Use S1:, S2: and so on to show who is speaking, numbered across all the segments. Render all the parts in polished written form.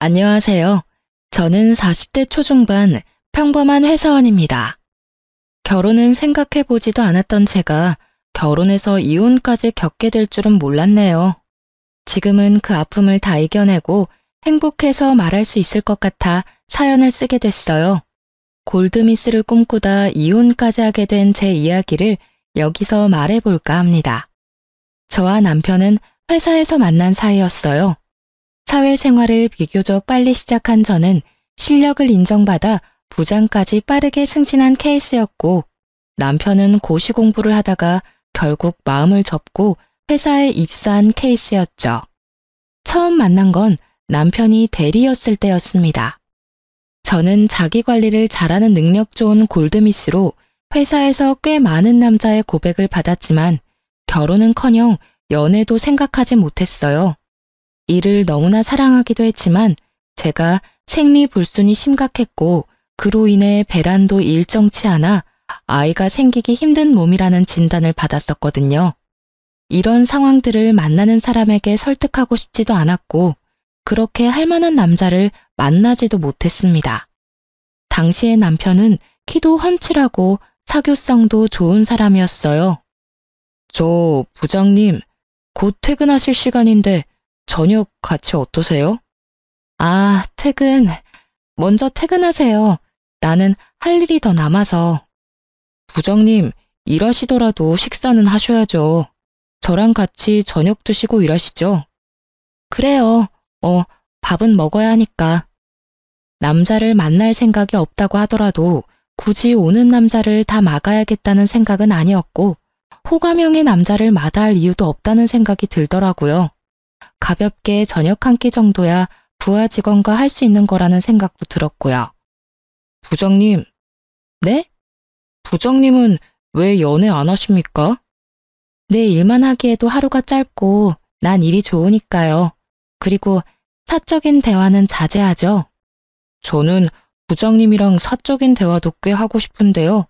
S1: 안녕하세요. 저는 40대 초중반 평범한 회사원입니다. 결혼은 생각해보지도 않았던 제가 결혼해서 이혼까지 겪게 될 줄은 몰랐네요. 지금은 그 아픔을 다 이겨내고 행복해서 말할 수 있을 것 같아 사연을 쓰게 됐어요. 골드미스를 꿈꾸다 이혼까지 하게 된 제 이야기를 여기서 말해볼까 합니다. 저와 남편은 회사에서 만난 사이였어요. 사회생활을 비교적 빨리 시작한 저는 실력을 인정받아 부장까지 빠르게 승진한 케이스였고, 남편은 고시 공부를 하다가 결국 마음을 접고 회사에 입사한 케이스였죠. 처음 만난 건 남편이 대리였을 때였습니다. 저는 자기 관리를 잘하는 능력 좋은 골드미스로 회사에서 꽤 많은 남자의 고백을 받았지만 결혼은커녕 연애도 생각하지 못했어요. 일을 너무나 사랑하기도 했지만 제가 생리불순이 심각했고 그로 인해 배란도 일정치 않아 아이가 생기기 힘든 몸이라는 진단을 받았었거든요. 이런 상황들을 만나는 사람에게 설득하고 싶지도 않았고 그렇게 할 만한 남자를 만나지도 못했습니다. 당시의 남편은 키도 훤칠하고 사교성도 좋은 사람이었어요. 저 부장님, 곧 퇴근하실 시간인데 저녁 같이 어떠세요? 아, 퇴근. 먼저 퇴근하세요. 나는 할 일이 더 남아서. 부장님, 일하시더라도 식사는 하셔야죠. 저랑 같이 저녁 드시고 일하시죠. 그래요. 밥은 먹어야 하니까. 남자를 만날 생각이 없다고 하더라도 굳이 오는 남자를 다 막아야겠다는 생각은 아니었고 호감형의 남자를 마다할 이유도 없다는 생각이 들더라고요. 가볍게 저녁 한 끼 정도야 부하 직원과 할 수 있는 거라는 생각도 들었고요. 부장님, 네? 부장님은 왜 연애 안 하십니까? 내 일만 하기에도 하루가 짧고 난 일이 좋으니까요. 그리고 사적인 대화는 자제하죠. 저는 부장님이랑 사적인 대화도 꽤 하고 싶은데요.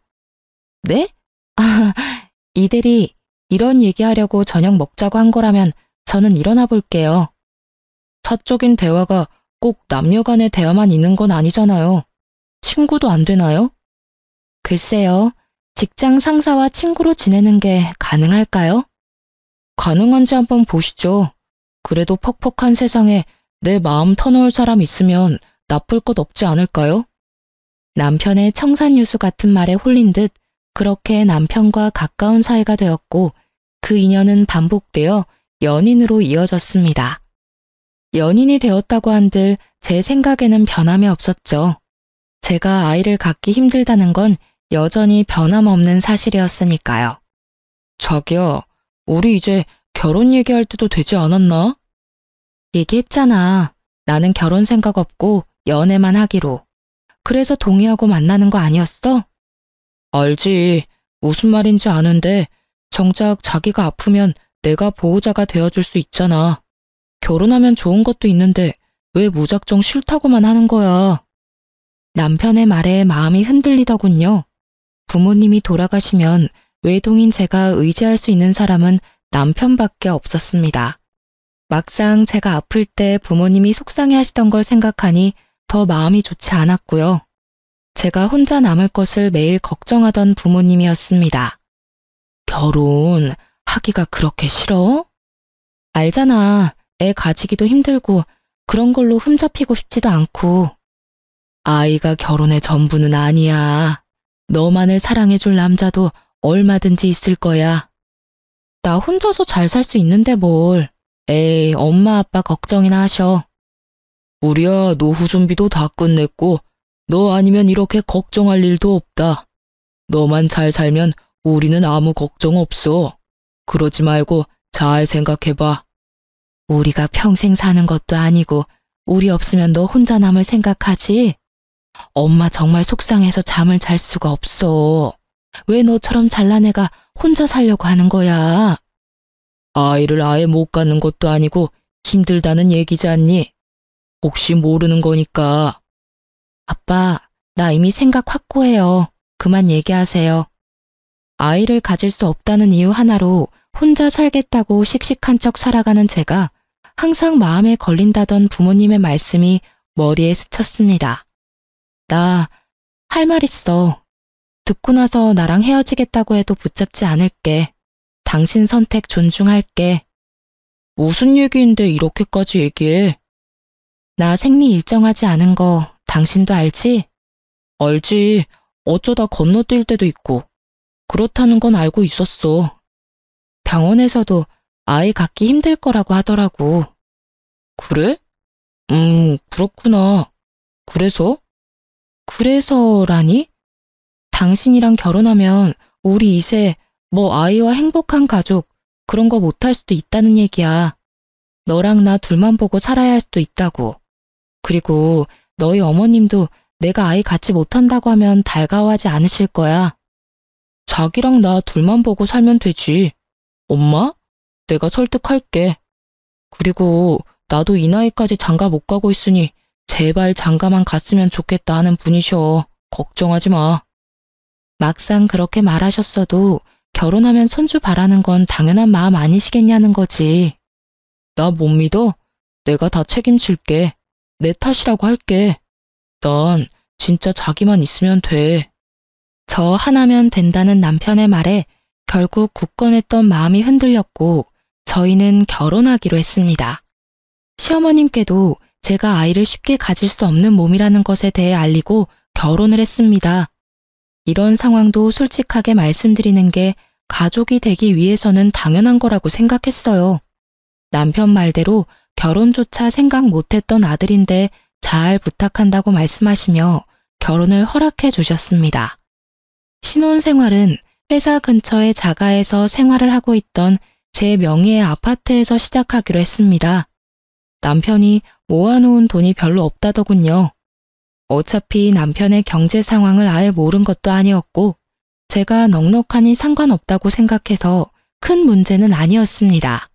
S1: 네? 아, 이 대리, 이런 얘기하려고 저녁 먹자고 한 거라면 저는 일어나 볼게요. 사적인 대화가 꼭 남녀 간의 대화만 있는 건 아니잖아요. 친구도 안 되나요? 글쎄요, 직장 상사와 친구로 지내는 게 가능할까요? 가능한지 한번 보시죠. 그래도 퍽퍽한 세상에 내 마음 터놓을 사람 있으면 나쁠 것 없지 않을까요? 남편의 청산유수 같은 말에 홀린 듯 그렇게 남편과 가까운 사이가 되었고 그 인연은 반복되어 연인으로 이어졌습니다. 연인이 되었다고 한들 제 생각에는 변함이 없었죠. 제가 아이를 갖기 힘들다는 건 여전히 변함없는 사실이었으니까요. 자기야, 우리 이제 결혼 얘기할 때도 되지 않았나? 얘기했잖아. 나는 결혼 생각 없고 연애만 하기로. 그래서 동의하고 만나는 거 아니었어? 알지. 무슨 말인지 아는데 정작 자기가 아프면 내가 보호자가 되어줄 수 있잖아. 결혼하면 좋은 것도 있는데 왜 무작정 싫다고만 하는 거야. 남편의 말에 마음이 흔들리더군요. 부모님이 돌아가시면 외동인 제가 의지할 수 있는 사람은 남편밖에 없었습니다. 막상 제가 아플 때 부모님이 속상해 하시던 걸 생각하니 더 마음이 좋지 않았고요. 제가 혼자 남을 것을 매일 걱정하던 부모님이었습니다. 결혼 하기가 그렇게 싫어? 알잖아. 애 가지기도 힘들고 그런 걸로 흠잡히고 싶지도 않고. 아이가 결혼의 전부는 아니야. 너만을 사랑해줄 남자도 얼마든지 있을 거야. 나 혼자서 잘 살 수 있는데 뭘. 에이, 엄마 아빠 걱정이나 하셔. 우리야 노후 준비도 다 끝냈고 너 아니면 이렇게 걱정할 일도 없다. 너만 잘 살면 우리는 아무 걱정 없어. 그러지 말고 잘 생각해봐. 우리가 평생 사는 것도 아니고 우리 없으면 너 혼자 남을 생각하지? 엄마 정말 속상해서 잠을 잘 수가 없어. 왜 너처럼 잘난 애가 혼자 살려고 하는 거야? 아이를 아예 못 갖는 것도 아니고 힘들다는 얘기지 않니? 혹시 모르는 거니까. 아빠, 나 이미 생각 확고해요. 그만 얘기하세요. 아이를 가질 수 없다는 이유 하나로 혼자 살겠다고 씩씩한 척 살아가는 제가 항상 마음에 걸린다던 부모님의 말씀이 머리에 스쳤습니다. 나 할 말 있어. 듣고 나서 나랑 헤어지겠다고 해도 붙잡지 않을게. 당신 선택 존중할게. 무슨 얘기인데 이렇게까지 얘기해? 나 생리 일정하지 않은 거 당신도 알지? 알지. 어쩌다 건너뛸 때도 있고. 그렇다는 건 알고 있었어. 병원에서도 아이 갖기 힘들 거라고 하더라고. 그래? 그렇구나. 그래서? 그래서라니? 당신이랑 결혼하면 우리 이세 뭐 아이와 행복한 가족 그런 거 못할 수도 있다는 얘기야. 너랑 나 둘만 보고 살아야 할 수도 있다고. 그리고 너희 어머님도 내가 아이 갖지 못한다고 하면 달가워하지 않으실 거야. 자기랑 나 둘만 보고 살면 되지. 엄마? 내가 설득할게. 그리고 나도 이 나이까지 장가 못 가고 있으니 제발 장가만 갔으면 좋겠다 하는 분이셔. 걱정하지 마. 막상 그렇게 말하셨어도 결혼하면 손주 바라는 건 당연한 마음 아니시겠냐는 거지. 나 못 믿어? 내가 다 책임질게. 내 탓이라고 할게. 난 진짜 자기만 있으면 돼. 저 하나면 된다는 남편의 말에 결국 굳건했던 마음이 흔들렸고 저희는 결혼하기로 했습니다. 시어머님께도 제가 아이를 쉽게 가질 수 없는 몸이라는 것에 대해 알리고 결혼을 했습니다. 이런 상황도 솔직하게 말씀드리는 게 가족이 되기 위해서는 당연한 거라고 생각했어요. 남편 말대로 결혼조차 생각 못했던 아들인데 잘 부탁한다고 말씀하시며 결혼을 허락해 주셨습니다. 신혼생활은 회사 근처의 자가에서 생활을 하고 있던 제 명의의 아파트에서 시작하기로 했습니다. 남편이 모아놓은 돈이 별로 없다더군요. 어차피 남편의 경제 상황을 아예 모른 것도 아니었고 제가 넉넉하니 상관없다고 생각해서 큰 문제는 아니었습니다.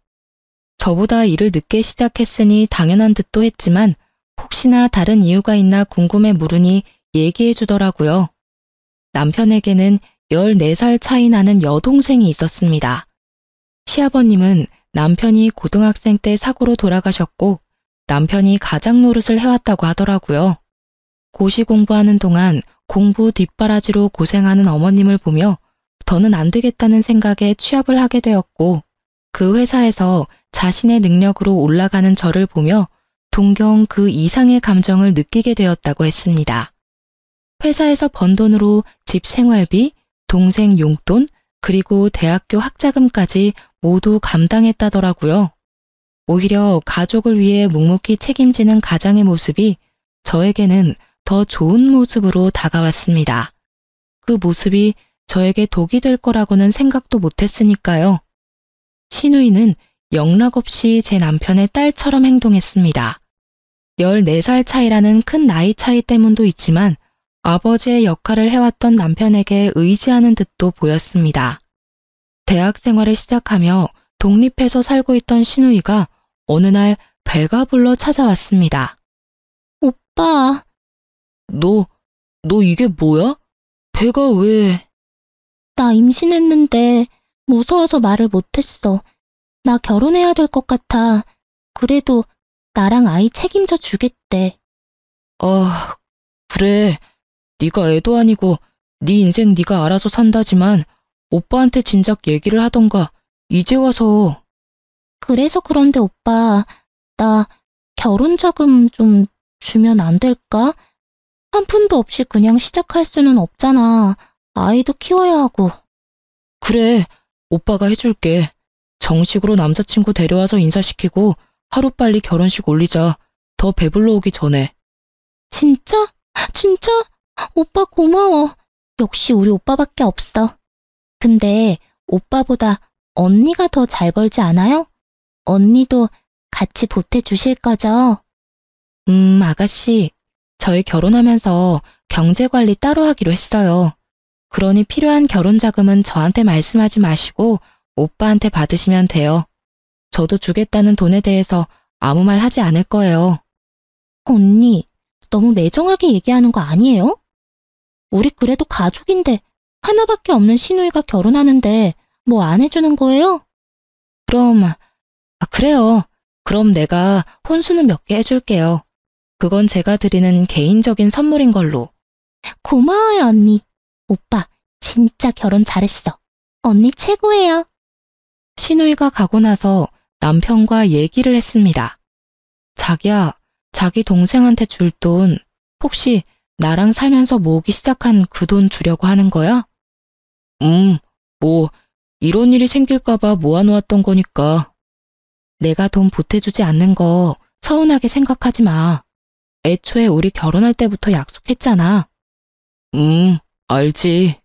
S1: 저보다 일을 늦게 시작했으니 당연한 듯도 했지만 혹시나 다른 이유가 있나 궁금해 물으니 얘기해 주더라고요. 남편에게는 14살 차이 나는 여동생이 있었습니다. 시아버님은 남편이 고등학생 때 사고로 돌아가셨고 남편이 가장 노릇을 해왔다고 하더라고요. 고시 공부하는 동안 공부 뒷바라지로 고생하는 어머님을 보며 더는 안 되겠다는 생각에 취업을 하게 되었고 그 회사에서 자신의 능력으로 올라가는 저를 보며 동경 그 이상의 감정을 느끼게 되었다고 했습니다. 회사에서 번 돈으로 집 생활비, 동생 용돈, 그리고 대학교 학자금까지 모두 감당했다더라고요. 오히려 가족을 위해 묵묵히 책임지는 가장의 모습이 저에게는 더 좋은 모습으로 다가왔습니다. 그 모습이 저에게 독이 될 거라고는 생각도 못했으니까요. 신우이는 영락없이 제 남편의 딸처럼 행동했습니다. 14살 차이라는 큰 나이 차이 때문도 있지만 아버지의 역할을 해왔던 남편에게 의지하는 듯도 보였습니다. 대학 생활을 시작하며 독립해서 살고 있던 신우이가 어느 날 배가 불러 찾아왔습니다. 오빠. 너 이게 뭐야? 배가 왜? 나 임신했는데 무서워서 말을 못했어. 나 결혼해야 될 것 같아. 그래도 나랑 아이 책임져 주겠대. 아, 그래. 네가 애도 아니고 네 인생 네가 알아서 산다지만 오빠한테 진작 얘기를 하던가 이제 와서. 그래서 그런데 오빠, 나 결혼자금 좀 주면 안 될까? 한 푼도 없이 그냥 시작할 수는 없잖아. 아이도 키워야 하고. 그래, 오빠가 해줄게. 정식으로 남자친구 데려와서 인사시키고 하루빨리 결혼식 올리자. 더 배불러 오기 전에. 진짜? 진짜? 오빠 고마워. 역시 우리 오빠밖에 없어. 근데 오빠보다 언니가 더 잘 벌지 않아요? 언니도 같이 보태주실 거죠? 아가씨. 저희 결혼하면서 경제관리 따로 하기로 했어요. 그러니 필요한 결혼 자금은 저한테 말씀하지 마시고 오빠한테 받으시면 돼요. 저도 주겠다는 돈에 대해서 아무 말 하지 않을 거예요. 언니, 너무 매정하게 얘기하는 거 아니에요? 우리 그래도 가족인데 하나밖에 없는 시누이가 결혼하는데 뭐 안 해주는 거예요? 그럼, 그래요. 그럼 내가 혼수는 몇 개 해줄게요. 그건 제가 드리는 개인적인 선물인 걸로.
S2: 고마워요, 언니. 오빠, 진짜 결혼 잘했어. 언니 최고예요.
S1: 시누이가 가고 나서 남편과 얘기를 했습니다. 자기야, 자기 동생한테 줄 돈 혹시 나랑 살면서 모으기 시작한 그 돈 주려고 하는 거야? 뭐 이런 일이 생길까봐 모아놓았던 거니까. 내가 돈 보태주지 않는 거 서운하게 생각하지 마. 애초에 우리 결혼할 때부터 약속했잖아. 알지.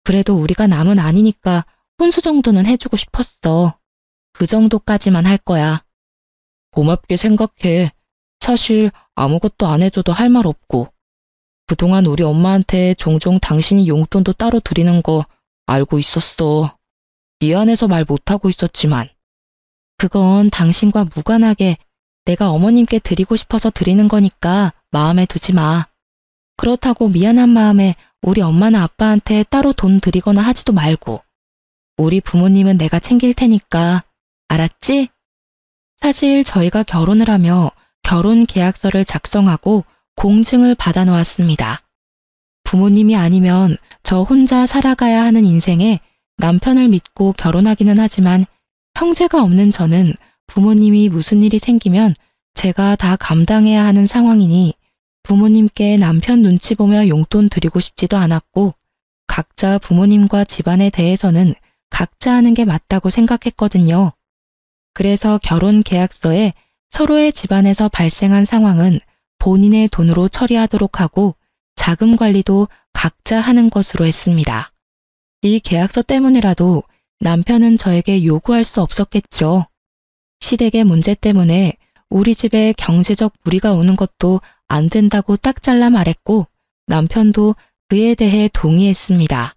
S1: 그래도 우리가 남은 아니니까 혼수 정도는 해주고 싶었어. 그 정도까지만 할 거야. 고맙게 생각해. 사실 아무것도 안 해줘도 할 말 없고. 그동안 우리 엄마한테 종종 당신이 용돈도 따로 드리는 거 알고 있었어. 미안해서 말 못하고 있었지만. 그건 당신과 무관하게 내가 어머님께 드리고 싶어서 드리는 거니까 마음에 두지 마. 그렇다고 미안한 마음에 우리 엄마나 아빠한테 따로 돈 드리거나 하지도 말고. 우리 부모님은 내가 챙길 테니까. 알았지? 사실 저희가 결혼을 하며 결혼 계약서를 작성하고 공증을 받아 놓았습니다. 부모님이 아니면 저 혼자 살아가야 하는 인생에 남편을 믿고 결혼하기는 하지만 형제가 없는 저는 부모님이 무슨 일이 생기면 제가 다 감당해야 하는 상황이니 부모님께 남편 눈치 보며 용돈 드리고 싶지도 않았고 각자 부모님과 집안에 대해서는 각자 하는 게 맞다고 생각했거든요. 그래서 결혼 계약서에 서로의 집안에서 발생한 상황은 본인의 돈으로 처리하도록 하고 자금 관리도 각자 하는 것으로 했습니다. 이 계약서 때문이라도 남편은 저에게 요구할 수 없었겠죠. 시댁의 문제 때문에 우리 집에 경제적 무리가 오는 것도 안 된다고 딱 잘라 말했고 남편도 그에 대해 동의했습니다.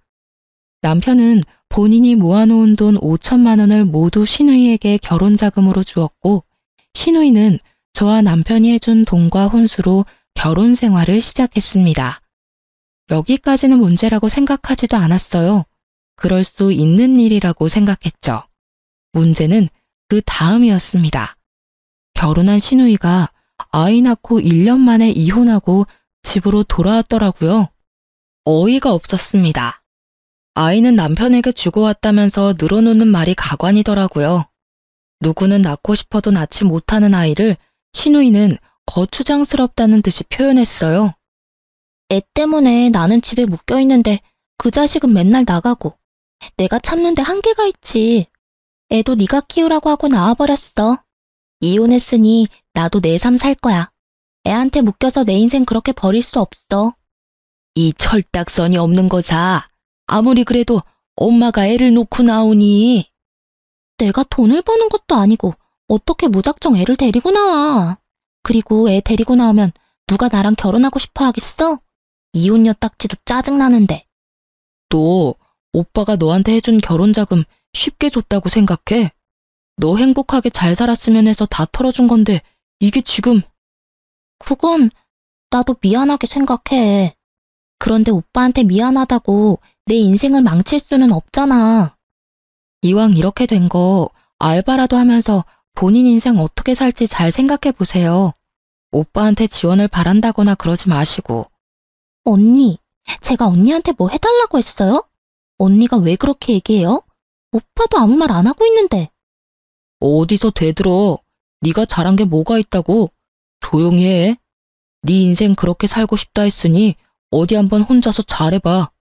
S1: 남편은 본인이 모아놓은 돈 5천만 원을 모두 시누이에게 결혼자금으로 주었고 시누이는 저와 남편이 해준 돈과 혼수로 결혼 생활을 시작했습니다. 여기까지는 문제라고 생각하지도 않았어요. 그럴 수 있는 일이라고 생각했죠. 문제는 그 다음이었습니다. 결혼한 시누이가 아이 낳고 1년 만에 이혼하고 집으로 돌아왔더라고요. 어이가 없었습니다. 아이는 남편에게 주고 왔다면서 늘어놓는 말이 가관이더라고요. 누구는 낳고 싶어도 낳지 못하는 아이를 시누이는 거추장스럽다는 듯이 표현했어요.
S2: 애 때문에 나는 집에 묶여있는데 그 자식은 맨날 나가고 내가 참는데 한계가 있지. 애도 네가 키우라고 하고 나와버렸어. 이혼했으니 나도 내 삶 살 거야. 애한테 묶여서 내 인생 그렇게 버릴 수 없어.
S1: 이 철딱선이 없는 거사. 아무리 그래도 엄마가 애를 놓고 나오니.
S2: 내가 돈을 버는 것도 아니고 어떻게 무작정 애를 데리고 나와. 그리고 애 데리고 나오면 누가 나랑 결혼하고 싶어 하겠어? 이혼녀 딱지도 짜증나는데.
S1: 너 오빠가 너한테 해준 결혼자금 쉽게 줬다고 생각해? 너 행복하게 잘 살았으면 해서 다 털어준 건데 이게 지금.
S2: 그건 나도 미안하게 생각해. 그런데 오빠한테 미안하다고 내 인생을 망칠 수는 없잖아.
S1: 이왕 이렇게 된 거 알바라도 하면서 본인 인생 어떻게 살지 잘 생각해 보세요. 오빠한테 지원을 바란다거나 그러지 마시고.
S2: 언니, 제가 언니한테 뭐 해달라고 했어요? 언니가 왜 그렇게 얘기해요? 오빠도 아무 말 안 하고 있는데.
S1: 어디서 대들어. 네가 잘한 게 뭐가 있다고. 조용히 해. 네 인생 그렇게 살고 싶다 했으니 어디 한번 혼자서 잘해봐.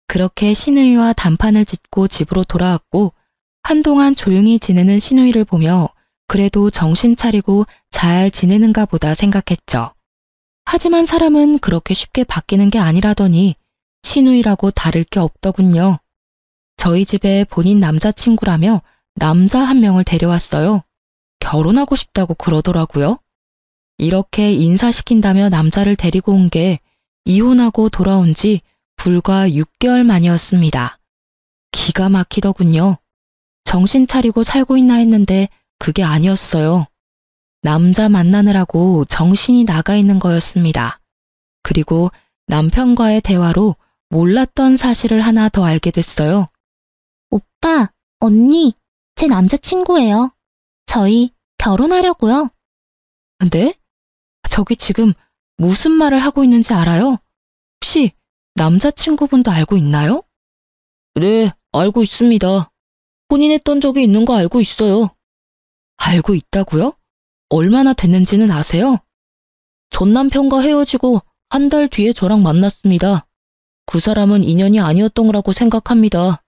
S1: 그렇게 시누이와 단판을 짓고 집으로 돌아왔고 한동안 조용히 지내는 시누이를 보며 그래도 정신 차리고 잘 지내는가 보다 생각했죠. 하지만 사람은 그렇게 쉽게 바뀌는 게 아니라더니 시누이라고 다를 게 없더군요. 저희 집에 본인 남자친구라며 남자 한 명을 데려왔어요. 결혼하고 싶다고 그러더라고요. 이렇게 인사시킨다며 남자를 데리고 온 게 이혼하고 돌아온 지 불과 6개월 만이었습니다. 기가 막히더군요. 정신 차리고 살고 있나 했는데 그게 아니었어요. 남자 만나느라고 정신이 나가 있는 거였습니다. 그리고 남편과의 대화로 몰랐던 사실을 하나 더 알게 됐어요.
S2: 오빠, 언니, 제 남자친구예요. 저희 결혼하려고요.
S1: 네? 저기 지금 무슨 말을 하고 있는지 알아요? 혹시 남자친구분도 알고 있나요? 네, 알고 있습니다. 혼인했던 적이 있는 거 알고 있어요. 알고 있다고요? 얼마나 됐는지는 아세요? 전 남편과 헤어지고 한 달 뒤에 저랑 만났습니다. 그 사람은 인연이 아니었던 거라고 생각합니다.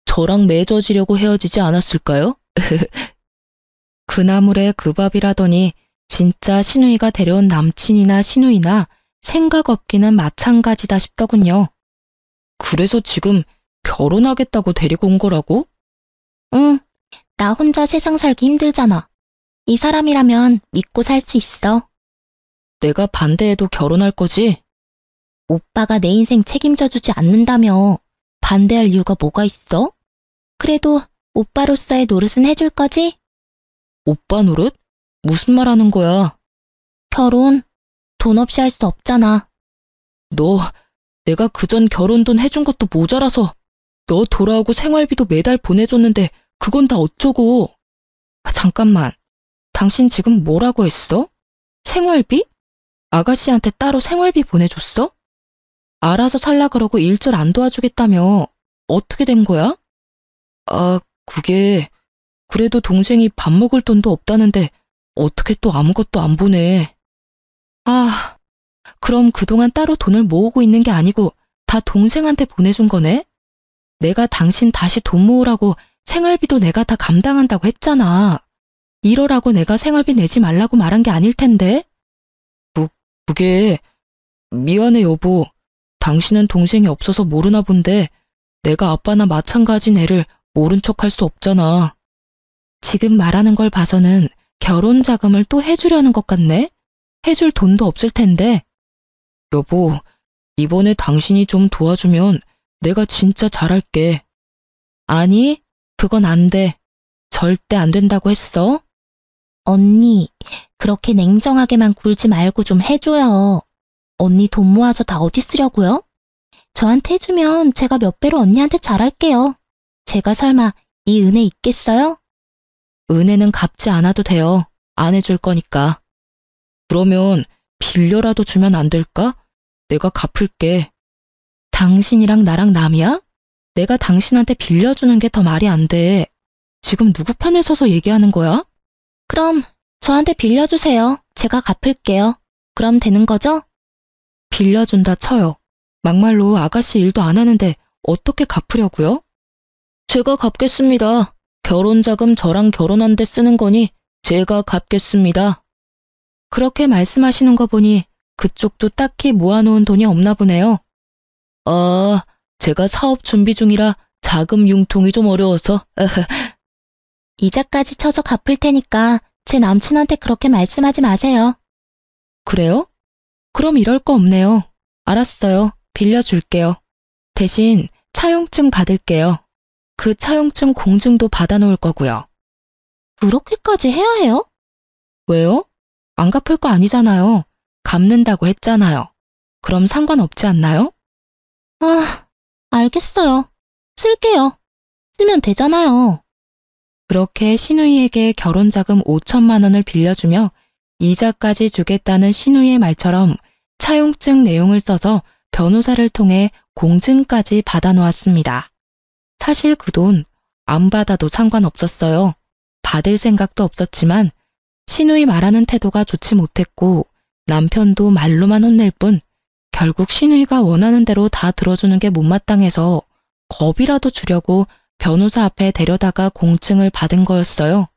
S1: 저랑 맺어지려고 헤어지지 않았을까요? 그 나물에 그 밥이라더니 진짜 신우이가 데려온 남친이나 신우이나 생각 없기는 마찬가지다 싶더군요. 그래서 지금 결혼하겠다고 데리고 온 거라고?
S2: 응, 나 혼자 세상 살기 힘들잖아. 이 사람이라면 믿고 살 수 있어.
S1: 내가 반대해도 결혼할 거지?
S2: 오빠가 내 인생 책임져주지 않는다며 반대할 이유가 뭐가 있어? 그래도 오빠로서의 노릇은 해줄 거지?
S1: 오빠 노릇? 무슨 말 하는 거야?
S2: 결혼, 돈 없이 할 수 없잖아.
S1: 너, 내가 그전 결혼 돈 해준 것도 모자라서 너 돌아오고 생활비도 매달 보내줬는데 그건 다 어쩌고. 잠깐만, 당신 지금 뭐라고 했어? 생활비? 아가씨한테 따로 생활비 보내줬어? 알아서 살라 그러고 일절 안 도와주겠다며. 어떻게 된 거야? 아, 그게 그래도 동생이 밥 먹을 돈도 없다는데 어떻게 또 아무것도 안 보내. 아, 그럼 그동안 따로 돈을 모으고 있는 게 아니고 다 동생한테 보내준 거네? 내가 당신 다시 돈 모으라고 생활비도 내가 다 감당한다고 했잖아. 이러라고 내가 생활비 내지 말라고 말한 게 아닐 텐데. 그게 미안해 여보. 당신은 동생이 없어서 모르나 본데 내가 아빠나 마찬가지인 애를 모른 척 할 수 없잖아. 지금 말하는 걸 봐서는 결혼 자금을 또 해주려는 것 같네? 해줄 돈도 없을 텐데. 여보, 이번에 당신이 좀 도와주면 내가 진짜 잘할게. 아니, 그건 안 돼. 절대 안 된다고 했어.
S2: 언니, 그렇게 냉정하게만 굴지 말고 좀 해줘요. 언니 돈 모아서 다 어디 쓰려고요? 저한테 해주면 제가 몇 배로 언니한테 잘할게요. 제가 설마 이 은혜 있겠어요?
S1: 은혜는 갚지 않아도 돼요. 안 해줄 거니까. 그러면 빌려라도 주면 안 될까? 내가 갚을게. 당신이랑 나랑 남이야? 내가 당신한테 빌려주는 게 더 말이 안 돼. 지금 누구 편에 서서 얘기하는 거야?
S2: 그럼 저한테 빌려주세요. 제가 갚을게요. 그럼 되는 거죠?
S1: 빌려준다 쳐요. 막말로 아가씨 일도 안 하는데 어떻게 갚으려고요? 제가 갚겠습니다. 결혼자금 저랑 결혼한 데 쓰는 거니 제가 갚겠습니다. 그렇게 말씀하시는 거 보니 그쪽도 딱히 모아놓은 돈이 없나 보네요. 아, 제가 사업 준비 중이라 자금 융통이 좀 어려워서.
S2: 이자까지 쳐서 갚을 테니까 제 남친한테 그렇게 말씀하지 마세요.
S1: 그래요? 그럼 이럴 거 없네요. 알았어요. 빌려줄게요. 대신 차용증 받을게요. 그 차용증 공증도 받아놓을 거고요.
S2: 그렇게까지 해야 해요?
S1: 왜요? 안 갚을 거 아니잖아요. 갚는다고 했잖아요. 그럼 상관없지 않나요?
S2: 아, 알겠어요. 쓸게요. 쓰면 되잖아요.
S1: 그렇게 신우이에게 결혼자금 5천만 원을 빌려주며 이자까지 주겠다는 신우이의 말처럼 차용증 내용을 써서 변호사를 통해 공증까지 받아놓았습니다. 사실 그 돈 안 받아도 상관없었어요. 받을 생각도 없었지만 신우이 말하는 태도가 좋지 못했고 남편도 말로만 혼낼 뿐 결국 신우이가 원하는 대로 다 들어주는 게 못마땅해서 겁이라도 주려고 변호사 앞에 데려다가 공증을 받은 거였어요.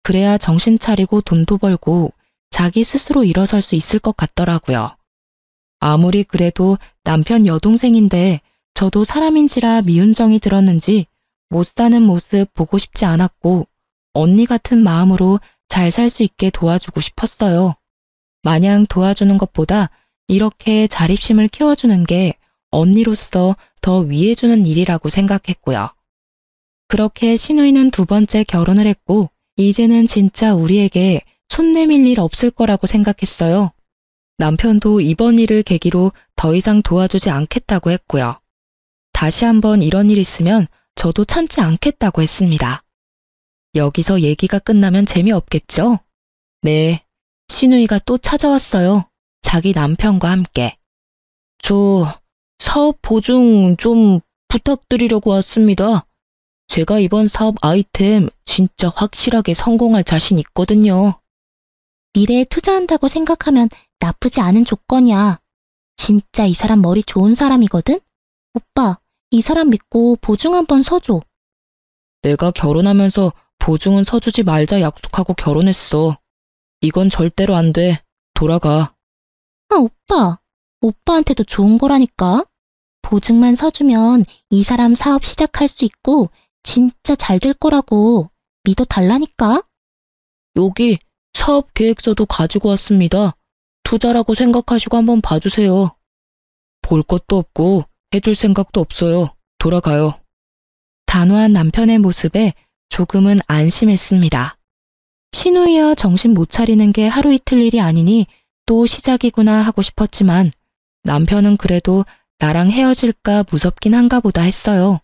S1: 그래야 정신 차리고 돈도 벌고 자기 스스로 일어설 수 있을 것 같더라고요. 아무리 그래도 남편 여동생인데 저도 사람인지라 미운 정이 들었는지 못 사는 모습 보고 싶지 않았고 언니 같은 마음으로 잘 살 수 있게 도와주고 싶었어요. 마냥 도와주는 것보다 이렇게 자립심을 키워주는 게 언니로서 더 위해주는 일이라고 생각했고요. 그렇게 신우이는 두 번째 결혼을 했고 이제는 진짜 우리에게 손 내밀 일 없을 거라고 생각했어요. 남편도 이번 일을 계기로 더 이상 도와주지 않겠다고 했고요. 다시 한번 이런 일 있으면 저도 참지 않겠다고 했습니다. 여기서 얘기가 끝나면 재미없겠죠? 네, 신우이가 또 찾아왔어요. 자기 남편과 함께. 저 사업 보증 좀 부탁드리려고 왔습니다. 제가 이번 사업 아이템 진짜 확실하게 성공할 자신 있거든요.
S2: 미래에 투자한다고 생각하면 나쁘지 않은 조건이야. 진짜 이 사람 머리 좋은 사람이거든? 오빠, 이 사람 믿고 보증 한번 서줘.
S1: 내가 결혼하면서 보증은 서주지 말자 약속하고 결혼했어. 이건 절대로 안 돼. 돌아가.
S2: 아, 오빠. 오빠한테도 좋은 거라니까. 보증만 서주면 이 사람 사업 시작할 수 있고 진짜 잘 될 거라고. 믿어달라니까.
S1: 여기 사업 계획서도 가지고 왔습니다. 투자라고 생각하시고 한번 봐주세요. 볼 것도 없고 해줄 생각도 없어요. 돌아가요. 단호한 남편의 모습에 조금은 안심했습니다. 신우이야 정신 못 차리는 게 하루 이틀 일이 아니니 또 시작이구나 하고 싶었지만 남편은 그래도 나랑 헤어질까 무섭긴 한가 보다 했어요.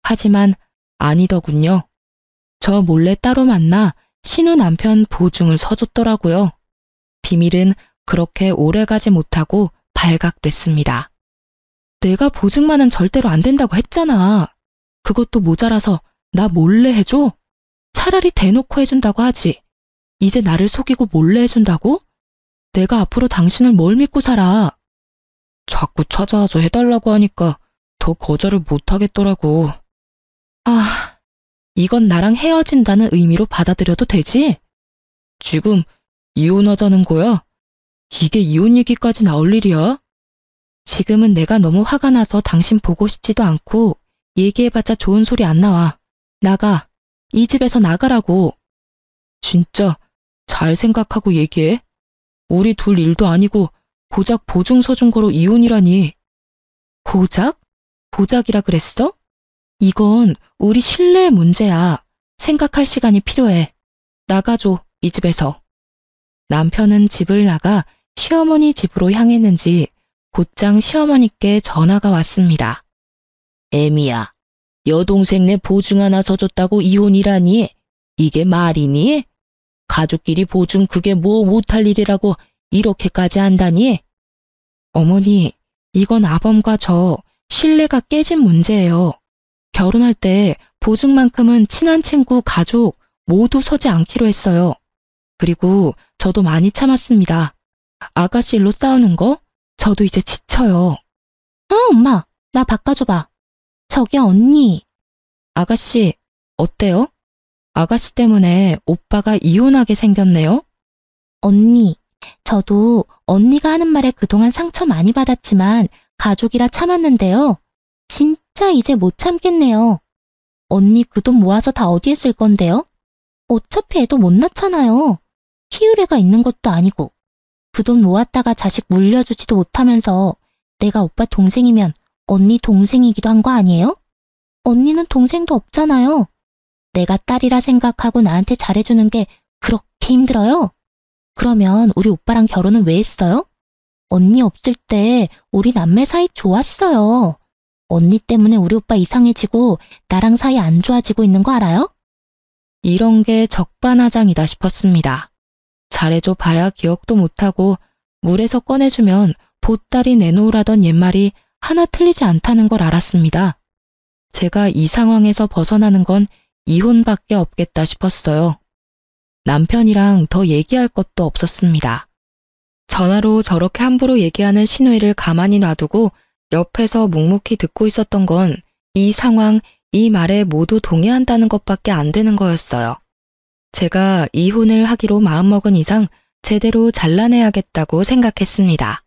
S1: 하지만 아니더군요. 저 몰래 따로 만나 신우 남편 보증을 서줬더라고요. 비밀은 그렇게 오래가지 못하고 발각됐습니다. 내가 보증만은 절대로 안 된다고 했잖아. 그것도 모자라서 나 몰래 해줘? 차라리 대놓고 해준다고 하지. 이제 나를 속이고 몰래 해준다고? 내가 앞으로 당신을 뭘 믿고 살아? 자꾸 찾아와서 해달라고 하니까 더 거절을 못하겠더라고. 아, 이건 나랑 헤어진다는 의미로 받아들여도 되지? 지금 이혼하자는 거야? 이게 이혼 얘기까지 나올 일이야? 지금은 내가 너무 화가 나서 당신 보고 싶지도 않고 얘기해봤자 좋은 소리 안 나와. 나가. 이 집에서 나가라고. 진짜 잘 생각하고 얘기해. 우리 둘 일도 아니고 고작 보증 서준 거로 이혼이라니. 고작? 고작이라 그랬어? 이건 우리 신뢰의 문제야. 생각할 시간이 필요해. 나가줘, 이 집에서. 남편은 집을 나가 시어머니 집으로 향했는지 곧장 시어머니께 전화가 왔습니다. 애미야, 여동생네 보증 하나 서줬다고 이혼이라니? 이게 말이니? 가족끼리 보증 그게 뭐 못할 일이라고 이렇게까지 한다니? 어머니, 이건 아범과 저 신뢰가 깨진 문제예요. 결혼할 때 보증만큼은 친한 친구, 가족 모두 서지 않기로 했어요. 그리고 저도 많이 참았습니다. 아가씨 일로 싸우는 거? 저도 이제 지쳐요.
S2: 엄마, 나 바꿔줘봐. 저기요, 언니.
S1: 아가씨, 어때요? 아가씨 때문에 오빠가 이혼하게 생겼네요?
S2: 언니, 저도 언니가 하는 말에 그동안 상처 많이 받았지만 가족이라 참았는데요. 진짜 이제 못 참겠네요. 언니 그 돈 모아서 다 어디에 쓸 건데요? 어차피 애도 못 낳잖아요. 키울 애가 있는 것도 아니고. 그 돈 모았다가 자식 물려주지도 못하면서 내가 오빠 동생이면 언니 동생이기도 한 거 아니에요? 언니는 동생도 없잖아요. 내가 딸이라 생각하고 나한테 잘해주는 게 그렇게 힘들어요? 그러면 우리 오빠랑 결혼은 왜 했어요? 언니 없을 때 우리 남매 사이 좋았어요. 언니 때문에 우리 오빠 이상해지고 나랑 사이 안 좋아지고 있는 거 알아요?
S1: 이런 게 적반하장이다 싶었습니다. 잘해줘 봐야 기억도 못하고 물에서 꺼내주면 보따리 내놓으라던 옛말이 하나 틀리지 않다는 걸 알았습니다. 제가 이 상황에서 벗어나는 건 이혼밖에 없겠다 싶었어요. 남편이랑 더 얘기할 것도 없었습니다. 전화로 저렇게 함부로 얘기하는 신우이를 가만히 놔두고 옆에서 묵묵히 듣고 있었던 건 이 상황, 이 말에 모두 동의한다는 것밖에 안 되는 거였어요. 제가 이혼을 하기로 마음먹은 이상 제대로 잘라내야겠다고 생각했습니다.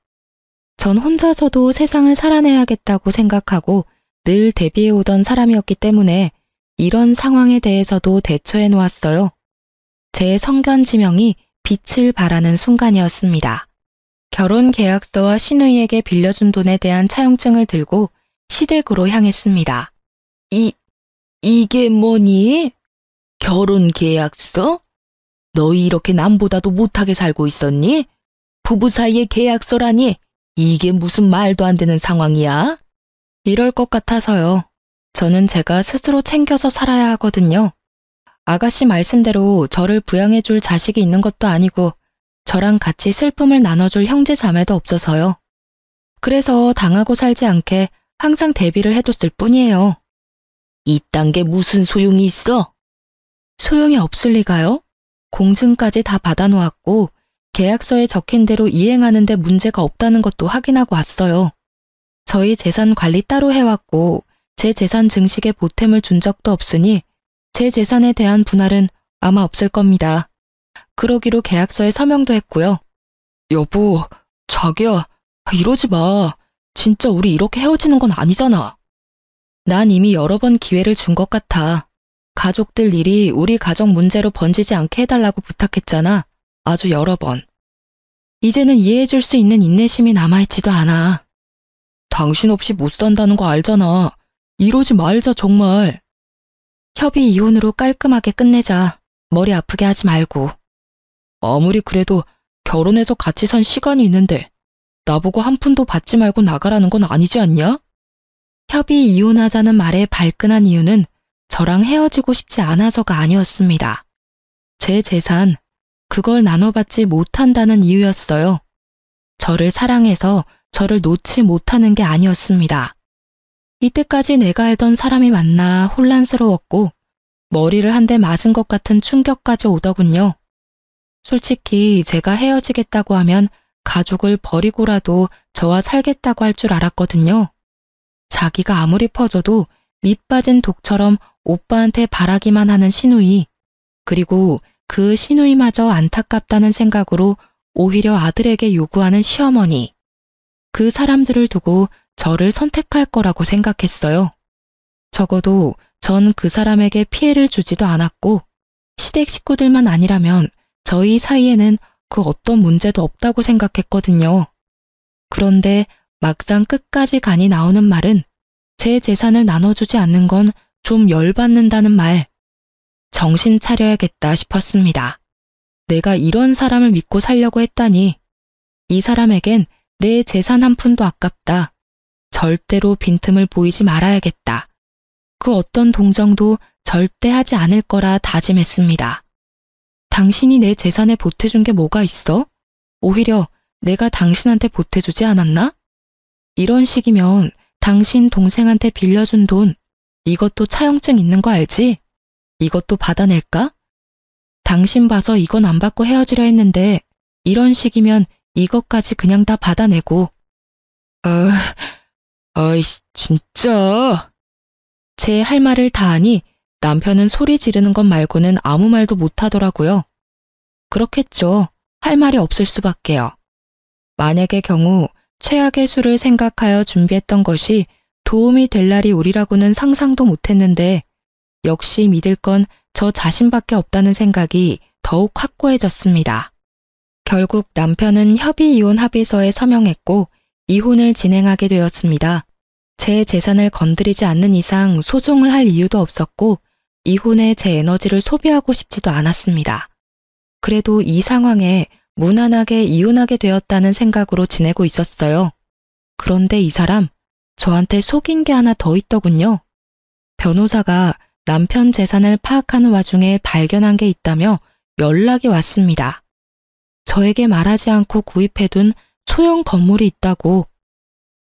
S1: 전 혼자서도 세상을 살아내야겠다고 생각하고 늘 대비해오던 사람이었기 때문에 이런 상황에 대해서도 대처해 놓았어요. 제 성견 지명이 빛을 발하는 순간이었습니다. 결혼 계약서와 신우이에게 빌려준 돈에 대한 차용증을 들고 시댁으로 향했습니다. 이게 뭐니? 결혼 계약서? 너희 이렇게 남보다도 못하게 살고 있었니? 부부 사이의 계약서라니? 이게 무슨 말도 안 되는 상황이야? 이럴 것 같아서요. 저는 제가 스스로 챙겨서 살아야 하거든요. 아가씨 말씀대로 저를 부양해줄 자식이 있는 것도 아니고 저랑 같이 슬픔을 나눠줄 형제 자매도 없어서요. 그래서 당하고 살지 않게 항상 대비를 해뒀을 뿐이에요.
S2: 이딴 게 무슨 소용이 있어?
S1: 소용이 없을 리가요? 공증까지 다 받아놓았고 계약서에 적힌 대로 이행하는 데 문제가 없다는 것도 확인하고 왔어요. 저희 재산 관리 따로 해왔고 제 재산 증식에 보탬을 준 적도 없으니 제 재산에 대한 분할은 아마 없을 겁니다. 그러기로 계약서에 서명도 했고요. 여보, 자기야, 이러지 마. 진짜 우리 이렇게 헤어지는 건 아니잖아. 난 이미 여러 번 기회를 준 것 같아. 가족들 일이 우리 가정 문제로 번지지 않게 해달라고 부탁했잖아. 아주 여러 번. 이제는 이해해줄 수 있는 인내심이 남아있지도 않아. 당신 없이 못 산다는 거 알잖아. 이러지 말자 정말. 협의 이혼으로 깔끔하게 끝내자. 머리 아프게 하지 말고. 아무리 그래도 결혼해서 같이 산 시간이 있는데 나보고 한 푼도 받지 말고 나가라는 건 아니지 않냐? 협의 이혼하자는 말에 발끈한 이유는 저랑 헤어지고 싶지 않아서가 아니었습니다. 제 재산, 그걸 나눠받지 못한다는 이유였어요. 저를 사랑해서 저를 놓지 못하는 게 아니었습니다. 이때까지 내가 알던 사람이 만나 혼란스러웠고 머리를 한 대 맞은 것 같은 충격까지 오더군요. 솔직히 제가 헤어지겠다고 하면 가족을 버리고라도 저와 살겠다고 할 줄 알았거든요. 자기가 아무리 퍼져도 밑 빠진 독처럼 오빠한테 바라기만 하는 시누이, 그리고 그 시누이마저 안타깝다는 생각으로 오히려 아들에게 요구하는 시어머니, 그 사람들을 두고 저를 선택할 거라고 생각했어요. 적어도 전 그 사람에게 피해를 주지도 않았고 시댁 식구들만 아니라면 저희 사이에는 그 어떤 문제도 없다고 생각했거든요. 그런데 막상 끝까지 간이 나오는 말은 제 재산을 나눠주지 않는 건 좀 열받는다는 말. 정신 차려야겠다 싶었습니다. 내가 이런 사람을 믿고 살려고 했다니. 이 사람에겐 내 재산 한 푼도 아깝다. 절대로 빈틈을 보이지 말아야겠다. 그 어떤 동정도 절대 하지 않을 거라 다짐했습니다. 당신이 내 재산에 보태준 게 뭐가 있어? 오히려 내가 당신한테 보태주지 않았나? 이런 식이면 당신 동생한테 빌려준 돈, 이것도 차용증 있는 거 알지? 이것도 받아낼까? 당신 봐서 이건 안 받고 헤어지려 했는데 이런 식이면 이것까지 그냥 다 받아내고. 아이, 진짜. 제 할 말을 다 하니 남편은 소리 지르는 것 말고는 아무 말도 못 하더라고요. 그렇겠죠. 할 말이 없을 수밖에요. 만약의 경우 최악의 수를 생각하여 준비했던 것이 도움이 될 날이 오리라고는 상상도 못했는데 역시 믿을 건 저 자신밖에 없다는 생각이 더욱 확고해졌습니다. 결국 남편은 협의 이혼 합의서에 서명했고 이혼을 진행하게 되었습니다. 제 재산을 건드리지 않는 이상 소송을 할 이유도 없었고 이혼에 제 에너지를 소비하고 싶지도 않았습니다. 그래도 이 상황에 무난하게 이혼하게 되었다는 생각으로 지내고 있었어요. 그런데 이 사람, 저한테 속인 게 하나 더 있더군요. 변호사가 남편 재산을 파악하는 와중에 발견한 게 있다며 연락이 왔습니다. 저에게 말하지 않고 구입해둔 소형 건물이 있다고.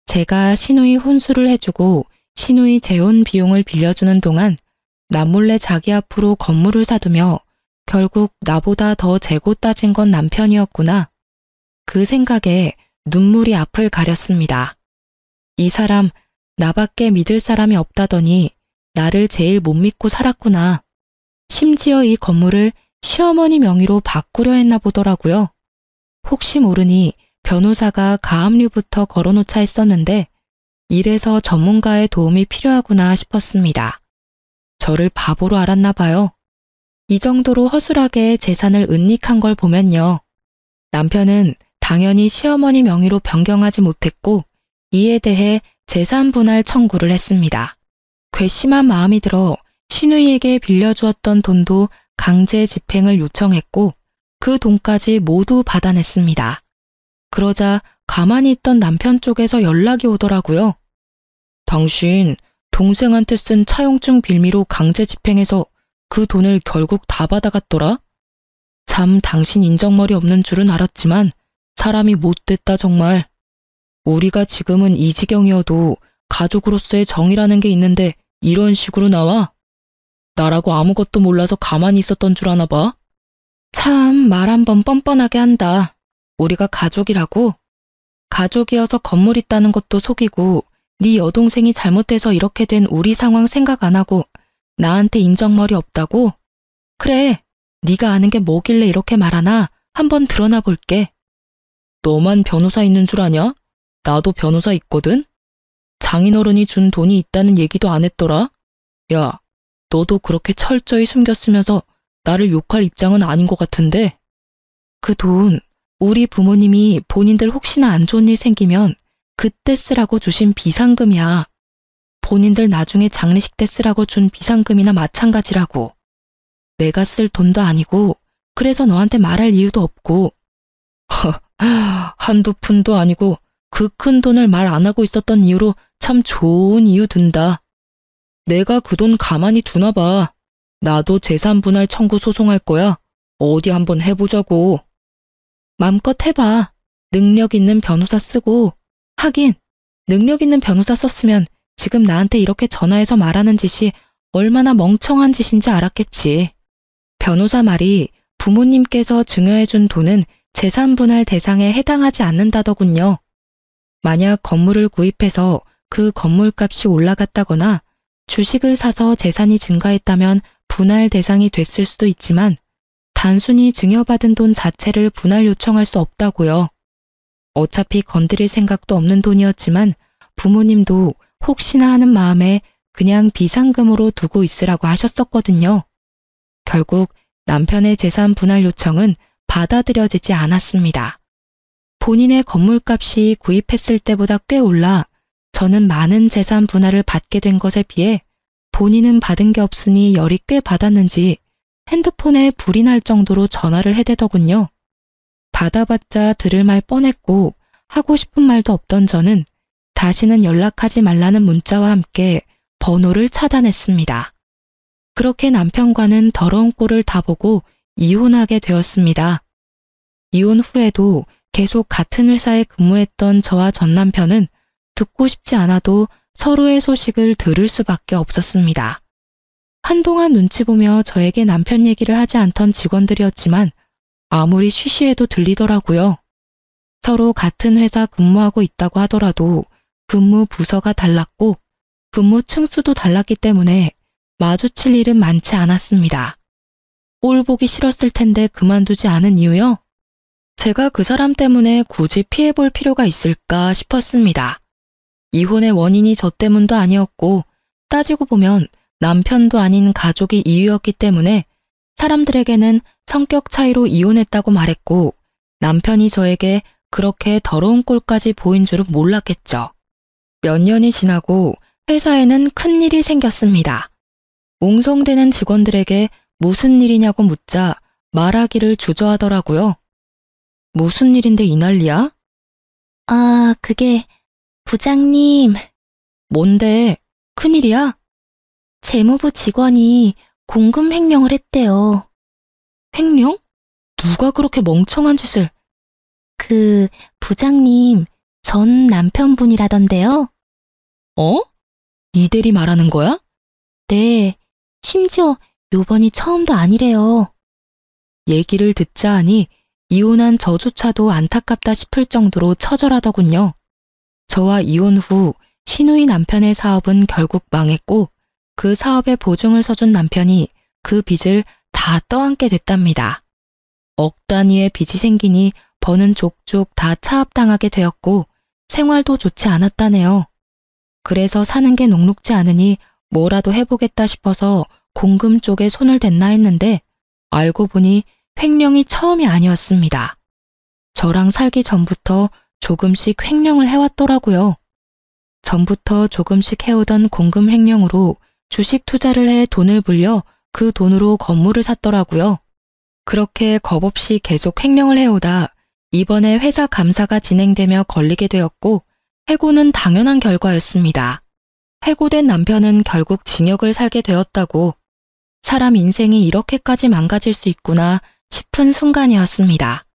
S1: 제가 시누이 혼수를 해주고 시누이 재혼 비용을 빌려주는 동안 남몰래 자기 앞으로 건물을 사두며 결국 나보다 더 재고 따진 건 남편이었구나. 그 생각에 눈물이 앞을 가렸습니다. 이 사람 나밖에 믿을 사람이 없다더니 나를 제일 못 믿고 살았구나. 심지어 이 건물을 시어머니 명의로 바꾸려 했나 보더라고요. 혹시 모르니 변호사가 가압류부터 걸어놓자 했었는데 이래서 전문가의 도움이 필요하구나 싶었습니다. 저를 바보로 알았나 봐요. 이 정도로 허술하게 재산을 은닉한 걸 보면요. 남편은 당연히 시어머니 명의로 변경하지 못했고 이에 대해 재산 분할 청구를 했습니다. 괘씸한 마음이 들어 시누이에게 빌려주었던 돈도 강제 집행을 요청했고 그 돈까지 모두 받아냈습니다. 그러자 가만히 있던 남편 쪽에서 연락이 오더라고요. 당신 동생한테 쓴 차용증 빌미로 강제 집행해서 그 돈을 결국 다 받아갔더라? 참 당신 인정머리 없는 줄은 알았지만 사람이 못됐다 정말. 우리가 지금은 이 지경이어도 가족으로서의 정이라는 게 있는데 이런 식으로 나와? 나라고 아무것도 몰라서 가만히 있었던 줄 아나 봐? 참 말 한번 뻔뻔하게 한다. 우리가 가족이라고? 가족이어서 건물 있다는 것도 속이고 네 여동생이 잘못돼서 이렇게 된 우리 상황 생각 안 하고 나한테 인정머리 없다고? 그래, 네가 아는 게 뭐길래 이렇게 말하나 한번 드러나 볼게. 너만 변호사 있는 줄 아냐? 나도 변호사 있거든? 장인어른이 준 돈이 있다는 얘기도 안 했더라? 야, 너도 그렇게 철저히 숨겼으면서 나를 욕할 입장은 아닌 것 같은데? 그 돈, 우리 부모님이 본인들 혹시나 안 좋은 일 생기면 그때 쓰라고 주신 비상금이야. 본인들 나중에 장례식 때 쓰라고 준 비상금이나 마찬가지라고. 내가 쓸 돈도 아니고 그래서 너한테 말할 이유도 없고. 한두 푼도 아니고 그 큰 돈을 말 안 하고 있었던 이유로 참 좋은 이유 든다. 내가 그 돈 가만히 두나 봐. 나도 재산 분할 청구 소송할 거야. 어디 한번 해보자고. 맘껏 해봐. 능력 있는 변호사 쓰고. 하긴 능력 있는 변호사 썼으면 지금 나한테 이렇게 전화해서 말하는 짓이 얼마나 멍청한 짓인지 알았겠지. 변호사 말이 부모님께서 증여해준 돈은 재산 분할 대상에 해당하지 않는다더군요. 만약 건물을 구입해서 그 건물값이 올라갔다거나 주식을 사서 재산이 증가했다면 분할 대상이 됐을 수도 있지만 단순히 증여받은 돈 자체를 분할 요청할 수 없다고요. 어차피 건드릴 생각도 없는 돈이었지만 부모님도 혹시나 하는 마음에 그냥 비상금으로 두고 있으라고 하셨었거든요. 결국 남편의 재산 분할 요청은 받아들여지지 않았습니다. 본인의 건물값이 구입했을 때보다 꽤 올라 저는 많은 재산 분할을 받게 된 것에 비해 본인은 받은 게 없으니 열이 꽤 받았는지 핸드폰에 불이 날 정도로 전화를 해대더군요. 받아봤자 들을 말 뻔했고 하고 싶은 말도 없던 저는 다시는 연락하지 말라는 문자와 함께 번호를 차단했습니다. 그렇게 남편과는 더러운 꼴을 다 보고 이혼하게 되었습니다. 이혼 후에도 계속 같은 회사에 근무했던 저와 전 남편은 듣고 싶지 않아도 서로의 소식을 들을 수밖에 없었습니다. 한동안 눈치 보며 저에게 남편 얘기를 하지 않던 직원들이었지만 아무리 쉬쉬해도 들리더라고요. 서로 같은 회사 근무하고 있다고 하더라도 근무 부서가 달랐고 근무 층수도 달랐기 때문에 마주칠 일은 많지 않았습니다. 꼴 보기 싫었을 텐데 그만두지 않은 이유요? 제가 그 사람 때문에 굳이 피해볼 필요가 있을까 싶었습니다. 이혼의 원인이 저 때문도 아니었고 따지고 보면 남편도 아닌 가족이 이유였기 때문에 사람들에게는 성격 차이로 이혼했다고 말했고 남편이 저에게 그렇게 더러운 꼴까지 보인 줄은 몰랐겠죠. 몇 년이 지나고 회사에는 큰일이 생겼습니다. 웅성대는 직원들에게 무슨 일이냐고 묻자 말하기를 주저하더라고요. 무슨 일인데 이 난리야?
S2: 아, 그게 부장님,
S1: 뭔데? 큰일이야?
S2: 재무부 직원이 공금 횡령을 했대요.
S1: 횡령? 누가 그렇게 멍청한 짓을?
S2: 그 부장님 전 남편분이라던데요.
S1: 어? 이 대리 말하는 거야?
S2: 네, 심지어 요번이 처음도 아니래요.
S1: 얘기를 듣자 하니 이혼한 저조차도 안타깝다 싶을 정도로 처절하더군요. 저와 이혼 후 시누이 남편의 사업은 결국 망했고 그 사업에 보증을 서준 남편이 그 빚을 다 떠안게 됐답니다. 억 단위의 빚이 생기니 버는 족족 다 차압당하게 되었고 생활도 좋지 않았다네요. 그래서 사는 게 녹록지 않으니 뭐라도 해보겠다 싶어서 공금 쪽에 손을 댔나 했는데 알고 보니 횡령이 처음이 아니었습니다. 저랑 살기 전부터 조금씩 횡령을 해왔더라고요. 전부터 조금씩 해오던 공금 횡령으로 주식 투자를 해 돈을 불려 그 돈으로 건물을 샀더라고요. 그렇게 겁없이 계속 횡령을 해오다 이번에 회사 감사가 진행되며 걸리게 되었고 해고는 당연한 결과였습니다. 해고된 남편은 결국 징역을 살게 되었다고 사람 인생이 이렇게까지 망가질 수 있구나 싶은 순간이었습니다.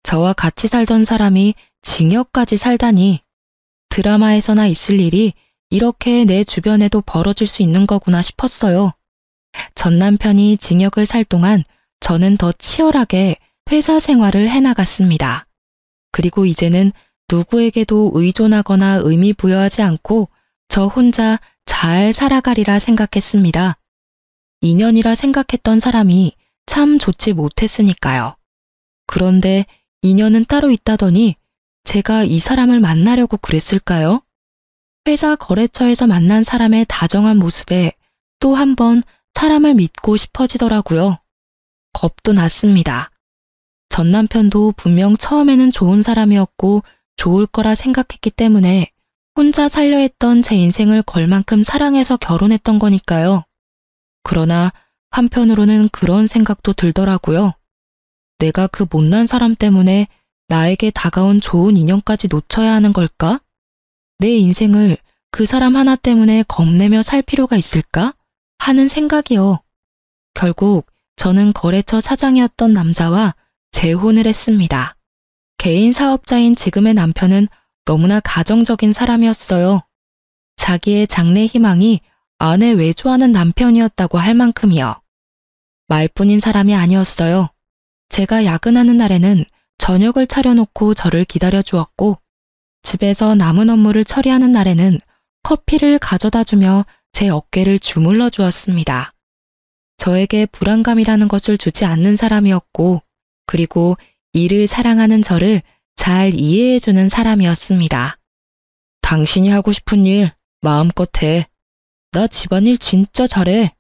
S1: 저와 같이 살던 사람이 징역까지 살다니, 드라마에서나 있을 일이 이렇게 내 주변에도 벌어질 수 있는 거구나 싶었어요. 전 남편이 징역을 살 동안 저는 더 치열하게 회사 생활을 해나갔습니다. 그리고 이제는 누구에게도 의존하거나 의미 부여하지 않고 저 혼자 잘 살아가리라 생각했습니다. 인연이라 생각했던 사람이 참 좋지 못했으니까요. 그런데 인연은 따로 있다더니 제가 이 사람을 만나려고 그랬을까요? 회사 거래처에서 만난 사람의 다정한 모습에 또 한 번 사람을 믿고 싶어지더라고요. 겁도 났습니다. 전 남편도 분명 처음에는 좋은 사람이었고 좋을 거라 생각했기 때문에 혼자 살려 했던 제 인생을 걸 만큼 사랑해서 결혼했던 거니까요. 그러나 한편으로는 그런 생각도 들더라고요. 내가 그 못난 사람 때문에 나에게 다가온 좋은 인연까지 놓쳐야 하는 걸까? 내 인생을 그 사람 하나 때문에 겁내며 살 필요가 있을까? 하는 생각이요. 결국 저는 거래처 사장이었던 남자와 재혼을 했습니다. 개인 사업자인 지금의 남편은 너무나 가정적인 사람이었어요. 자기의 장래 희망이 아내 외조하는 남편이었다고 할 만큼이요. 말뿐인 사람이 아니었어요. 제가 야근하는 날에는 저녁을 차려놓고 저를 기다려 주었고, 집에서 남은 업무를 처리하는 날에는 커피를 가져다 주며 제 어깨를 주물러 주었습니다. 저에게 불안감이라는 것을 주지 않는 사람이었고, 그리고 일을 사랑하는 저를 잘 이해해주는 사람이었습니다. 당신이 하고 싶은 일 마음껏 해. 나 집안일 진짜 잘해.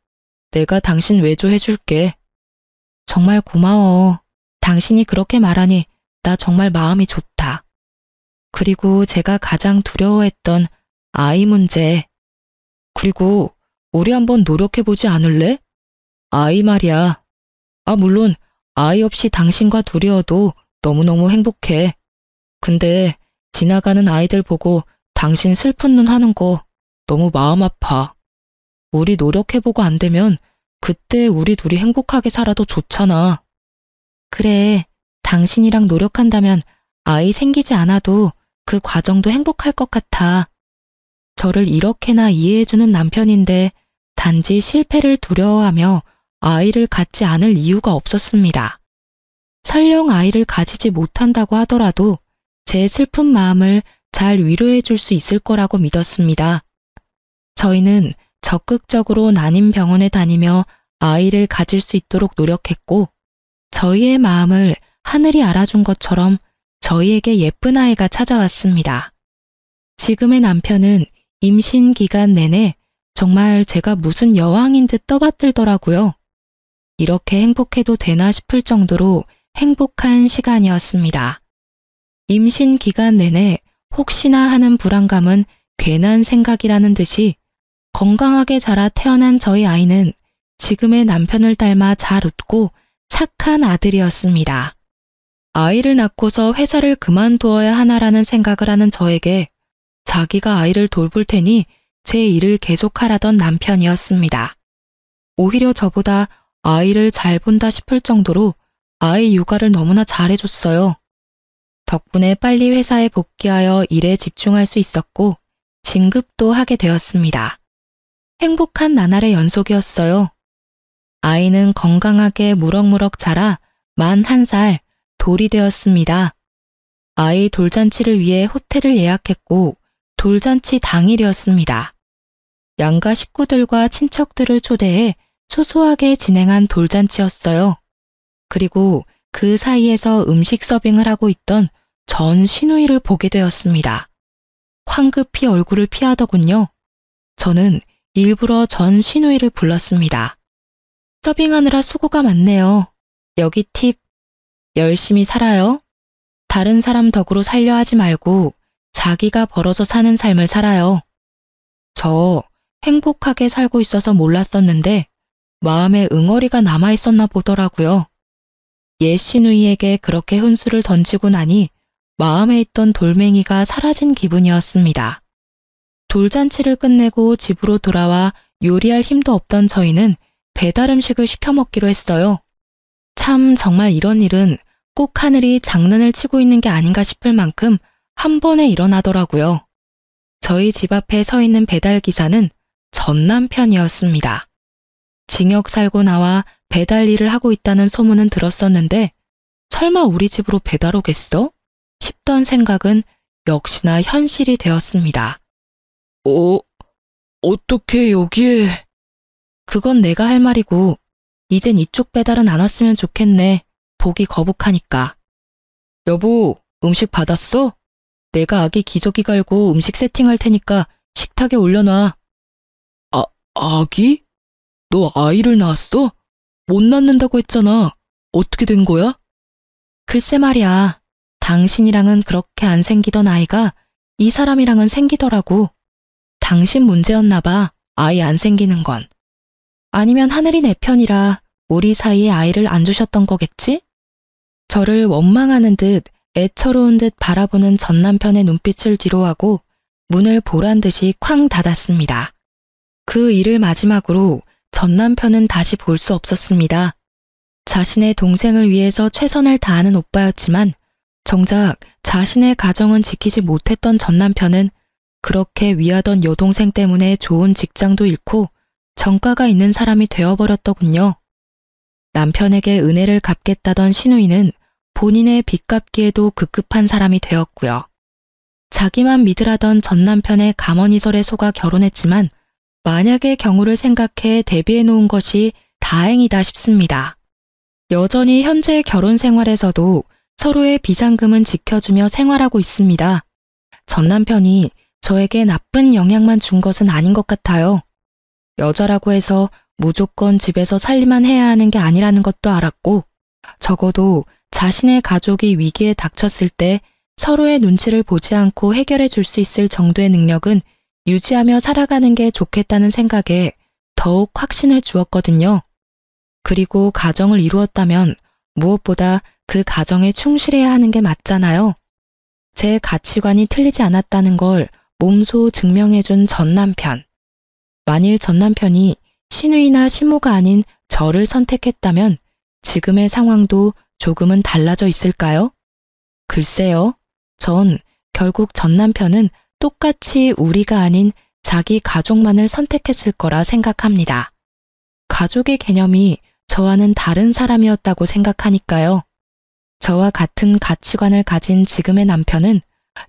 S1: 내가 당신 외조해줄게. 정말 고마워. 당신이 그렇게 말하니 나 정말 마음이 좋다. 그리고 제가 가장 두려워했던 아이 문제. 그리고 우리 한번 노력해보지 않을래? 아이 말이야. 물론 아이 없이 당신과 둘이어도 너무너무 행복해. 근데 지나가는 아이들 보고 당신 슬픈 눈 하는 거 너무 마음 아파. 우리 노력해보고 안 되면 그때 우리 둘이 행복하게 살아도 좋잖아. 그래, 당신이랑 노력한다면 아이 생기지 않아도 그 과정도 행복할 것 같아. 저를 이렇게나 이해해주는 남편인데 단지 실패를 두려워하며 아이를 갖지 않을 이유가 없었습니다. 설령 아이를 가지지 못한다고 하더라도 제 슬픈 마음을 잘 위로해 줄 수 있을 거라고 믿었습니다. 저희는 적극적으로 난임병원에 다니며 아이를 가질 수 있도록 노력했고, 저희의 마음을 하늘이 알아준 것처럼 저희에게 예쁜 아이가 찾아왔습니다. 지금의 남편은 임신 기간 내내 정말 제가 무슨 여왕인 듯 떠받들더라고요. 이렇게 행복해도 되나 싶을 정도로 행복한 시간이었습니다. 임신 기간 내내 혹시나 하는 불안감은 괜한 생각이라는 듯이 건강하게 자라 태어난 저희 아이는 지금의 남편을 닮아 잘 웃고 착한 아들이었습니다. 아이를 낳고서 회사를 그만두어야 하나라는 생각을 하는 저에게 자기가 아이를 돌볼 테니 제 일을 계속하라던 남편이었습니다. 오히려 저보다 아이를 잘 본다 싶을 정도로 아이 육아를 너무나 잘해줬어요. 덕분에 빨리 회사에 복귀하여 일에 집중할 수 있었고 진급도 하게 되었습니다. 행복한 나날의 연속이었어요. 아이는 건강하게 무럭무럭 자라 만 1살 돌이 되었습니다. 아이 돌잔치를 위해 호텔을 예약했고 돌잔치 당일이었습니다. 양가 식구들과 친척들을 초대해 소소하게 진행한 돌잔치였어요. 그리고 그 사이에서 음식 서빙을 하고 있던 전 시누이를 보게 되었습니다. 황급히 얼굴을 피하더군요. 저는 일부러 전 시누이를 불렀습니다. 서빙하느라 수고가 많네요. 여기 팁. 열심히 살아요. 다른 사람 덕으로 살려 하지 말고 자기가 벌어서 사는 삶을 살아요. 저 행복하게 살고 있어서 몰랐었는데 마음에 응어리가 남아있었나 보더라고요. 옛 시누이에게 그렇게 훈수를 던지고 나니 마음에 있던 돌멩이가 사라진 기분이었습니다. 돌잔치를 끝내고 집으로 돌아와 요리할 힘도 없던 저희는 배달 음식을 시켜 먹기로 했어요. 참 정말 이런 일은 꼭 하늘이 장난을 치고 있는 게 아닌가 싶을 만큼 한 번에 일어나더라고요. 저희 집 앞에 서 있는 배달기사는 전 남편이었습니다. 징역 살고 나와 배달 일을 하고 있다는 소문은 들었었는데 설마 우리 집으로 배달 오겠어? 싶던 생각은 역시나 현실이 되었습니다. 어떻게 여기에? 그건 내가 할 말이고 이젠 이쪽 배달은 안 왔으면 좋겠네. 보기 거북하니까. 여보, 음식 받았어? 내가 아기 기저귀 갈고 음식 세팅할 테니까 식탁에 올려놔. 아기? 너 아이를 낳았어? 못 낳는다고 했잖아. 어떻게 된 거야? 글쎄 말이야. 당신이랑은 그렇게 안 생기던 아이가 이 사람이랑은 생기더라고. 당신 문제였나 봐. 아이 안 생기는 건. 아니면 하늘이 내 편이라 우리 사이에 아이를 안 주셨던 거겠지? 저를 원망하는 듯 애처로운 듯 바라보는 전 남편의 눈빛을 뒤로하고 문을 보란 듯이 쾅 닫았습니다. 그 일을 마지막으로 전 남편은 다시 볼 수 없었습니다. 자신의 동생을 위해서 최선을 다하는 오빠였지만 정작 자신의 가정은 지키지 못했던 전 남편은 그렇게 위하던 여동생 때문에 좋은 직장도 잃고 정가가 있는 사람이 되어버렸더군요. 남편에게 은혜를 갚겠다던 신우이는 본인의 빚 갚기에도 급급한 사람이 되었고요. 자기만 믿으라던 전 남편의 가머니설에 속아 결혼했지만 만약의 경우를 생각해 대비해 놓은 것이 다행이다 싶습니다. 여전히 현재 결혼 생활에서도 서로의 비상금은 지켜주며 생활하고 있습니다. 전 남편이 저에게 나쁜 영향만 준 것은 아닌 것 같아요. 여자라고 해서 무조건 집에서 살림만 해야 하는 게 아니라는 것도 알았고 적어도 자신의 가족이 위기에 닥쳤을 때 서로의 눈치를 보지 않고 해결해 줄 수 있을 정도의 능력은 유지하며 살아가는 게 좋겠다는 생각에 더욱 확신을 주었거든요. 그리고 가정을 이루었다면 무엇보다 그 가정에 충실해야 하는 게 맞잖아요. 제 가치관이 틀리지 않았다는 걸 몸소 증명해준 전 남편. 만일 전 남편이 신우이나 신모가 아닌 저를 선택했다면 지금의 상황도 조금은 달라져 있을까요? 글쎄요. 전 결국 전 남편은 똑같이 우리가 아닌 자기 가족만을 선택했을 거라 생각합니다. 가족의 개념이 저와는 다른 사람이었다고 생각하니까요. 저와 같은 가치관을 가진 지금의 남편은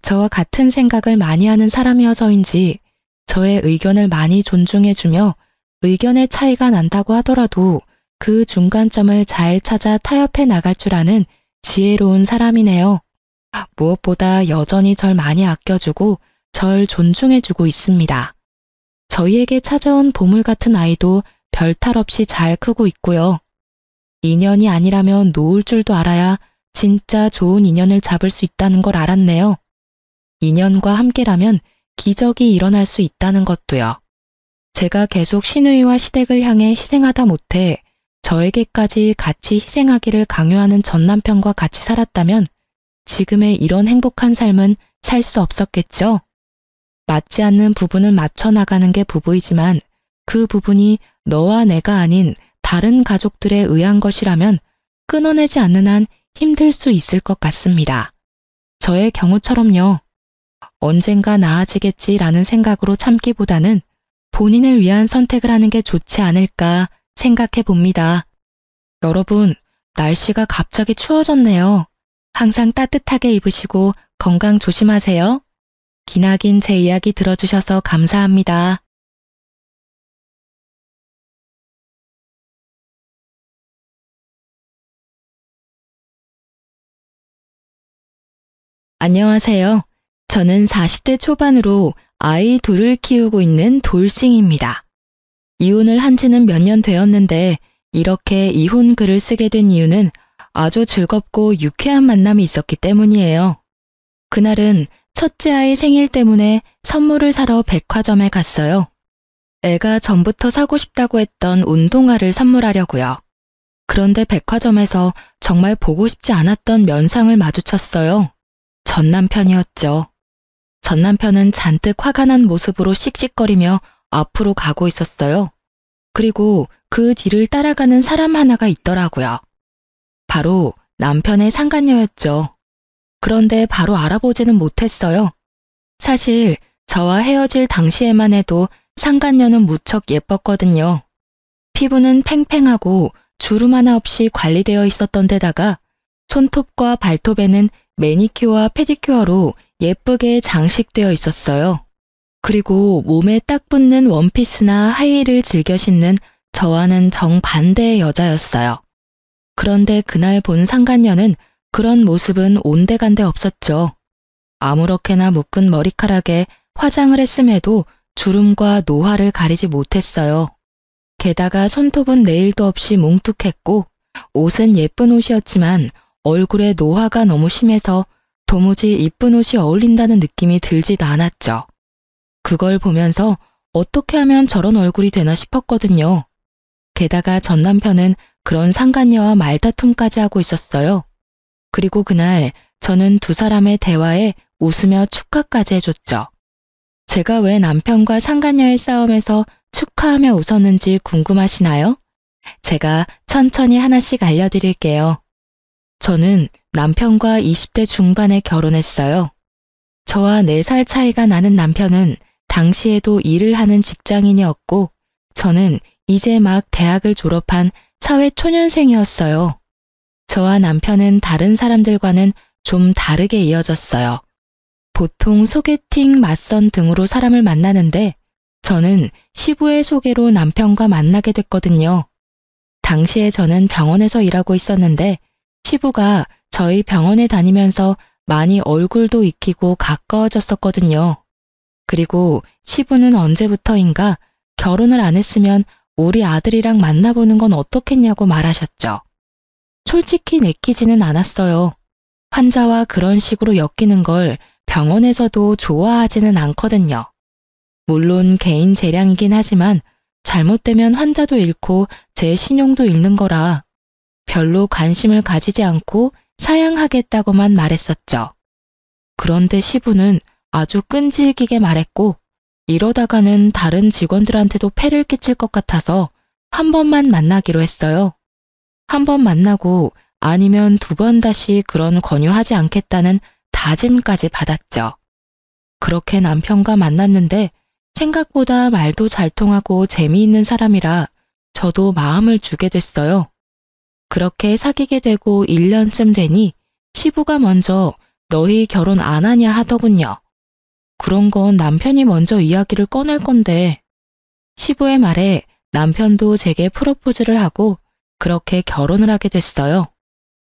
S1: 저와 같은 생각을 많이 하는 사람이어서인지 저의 의견을 많이 존중해주며 의견의 차이가 난다고 하더라도 그 중간점을 잘 찾아 타협해 나갈 줄 아는 지혜로운 사람이네요. 무엇보다 여전히 절 많이 아껴주고 절 존중해주고 있습니다. 저희에게 찾아온 보물 같은 아이도 별 탈 없이 잘 크고 있고요. 인연이 아니라면 놓을 줄도 알아야 진짜 좋은 인연을 잡을 수 있다는 걸 알았네요. 인연과 함께라면 기적이 일어날 수 있다는 것도요. 제가 계속 신우이와 시댁을 향해 희생하다 못해 저에게까지 같이 희생하기를 강요하는 전 남편과 같이 살았다면 지금의 이런 행복한 삶은 살 수 없었겠죠. 맞지 않는 부분은 맞춰 나가는 게 부부이지만 그 부분이 너와 내가 아닌 다른 가족들에 의한 것이라면 끊어내지 않는 한 힘들 수 있을 것 같습니다. 저의 경우처럼요. 언젠가 나아지겠지라는 생각으로 참기보다는 본인을 위한 선택을 하는 게 좋지 않을까 생각해 봅니다. 여러분, 날씨가 갑자기 추워졌네요. 항상 따뜻하게 입으시고 건강 조심하세요. 기나긴 제 이야기 들어주셔서 감사합니다. 안녕하세요. 저는 40대 초반으로 아이 둘을 키우고 있는 돌싱입니다. 이혼을 한 지는 몇 년 되었는데 이렇게 이혼 글을 쓰게 된 이유는 아주 즐겁고 유쾌한 만남이 있었기 때문이에요. 그날은 첫째 아이 생일 때문에 선물을 사러 백화점에 갔어요. 애가 전부터 사고 싶다고 했던 운동화를 선물하려고요. 그런데 백화점에서 정말 보고 싶지 않았던 면상을 마주쳤어요. 전 남편이었죠. 전 남편은 잔뜩 화가 난 모습으로 씩씩거리며 앞으로 가고 있었어요. 그리고 그 뒤를 따라가는 사람 하나가 있더라고요. 바로 남편의 상간녀였죠. 그런데 바로 알아보지는 못했어요. 사실 저와 헤어질 당시에만 해도 상간녀는 무척 예뻤거든요. 피부는 팽팽하고 주름 하나 없이 관리되어 있었던 데다가 손톱과 발톱에는 매니큐어와 페디큐어로 예쁘게 장식되어 있었어요. 그리고 몸에 딱 붙는 원피스나 하이힐을 즐겨 신는 저와는 정반대의 여자였어요. 그런데 그날 본 상간녀는 그런 모습은 온데간데 없었죠. 아무렇게나 묶은 머리카락에 화장을 했음에도 주름과 노화를 가리지 못했어요. 게다가 손톱은 네일도 없이 뭉툭했고 옷은 예쁜 옷이었지만 얼굴에 노화가 너무 심해서 도무지 이쁜 옷이 어울린다는 느낌이 들지도 않았죠. 그걸 보면서 어떻게 하면 저런 얼굴이 되나 싶었거든요. 게다가 전 남편은 그런 상간녀와 말다툼까지 하고 있었어요. 그리고 그날 저는 두 사람의 대화에 웃으며 축하까지 해줬죠. 제가 왜 남편과 상간녀의 싸움에서 축하하며 웃었는지 궁금하시나요? 제가 천천히 하나씩 알려드릴게요. 저는 남편과 20대 중반에 결혼했어요. 저와 4살 차이가 나는 남편은 당시에도 일을 하는 직장인이었고 저는 이제 막 대학을 졸업한 사회초년생이었어요. 저와 남편은 다른 사람들과는 좀 다르게 이어졌어요. 보통 소개팅, 맞선 등으로 사람을 만나는데 저는 시부의 소개로 남편과 만나게 됐거든요. 당시에 저는 병원에서 일하고 있었는데 시부가 저희 병원에 다니면서 많이 얼굴도 익히고 가까워졌었거든요. 그리고 시부는 언제부터인가 결혼을 안 했으면 우리 아들이랑 만나보는 건 어떻겠냐고 말하셨죠. 솔직히 내키지는 않았어요. 환자와 그런 식으로 엮이는 걸 병원에서도 좋아하지는 않거든요. 물론 개인 재량이긴 하지만 잘못되면 환자도 잃고 제 신용도 잃는 거라 별로 관심을 가지지 않고 사양하겠다고만 말했었죠. 그런데 시부는 아주 끈질기게 말했고 이러다가는 다른 직원들한테도 폐를 끼칠 것 같아서 한 번만 만나기로 했어요. 한 번 만나고 아니면 2번 다시 그런 권유하지 않겠다는 다짐까지 받았죠. 그렇게 남편과 만났는데 생각보다 말도 잘 통하고 재미있는 사람이라 저도 마음을 주게 됐어요. 그렇게 사귀게 되고 1년쯤 되니 시부가 먼저 너희 결혼 안 하냐 하더군요. 그런 건 남편이 먼저 이야기를 꺼낼 건데 시부의 말에 남편도 제게 프로포즈를 하고 그렇게 결혼을 하게 됐어요.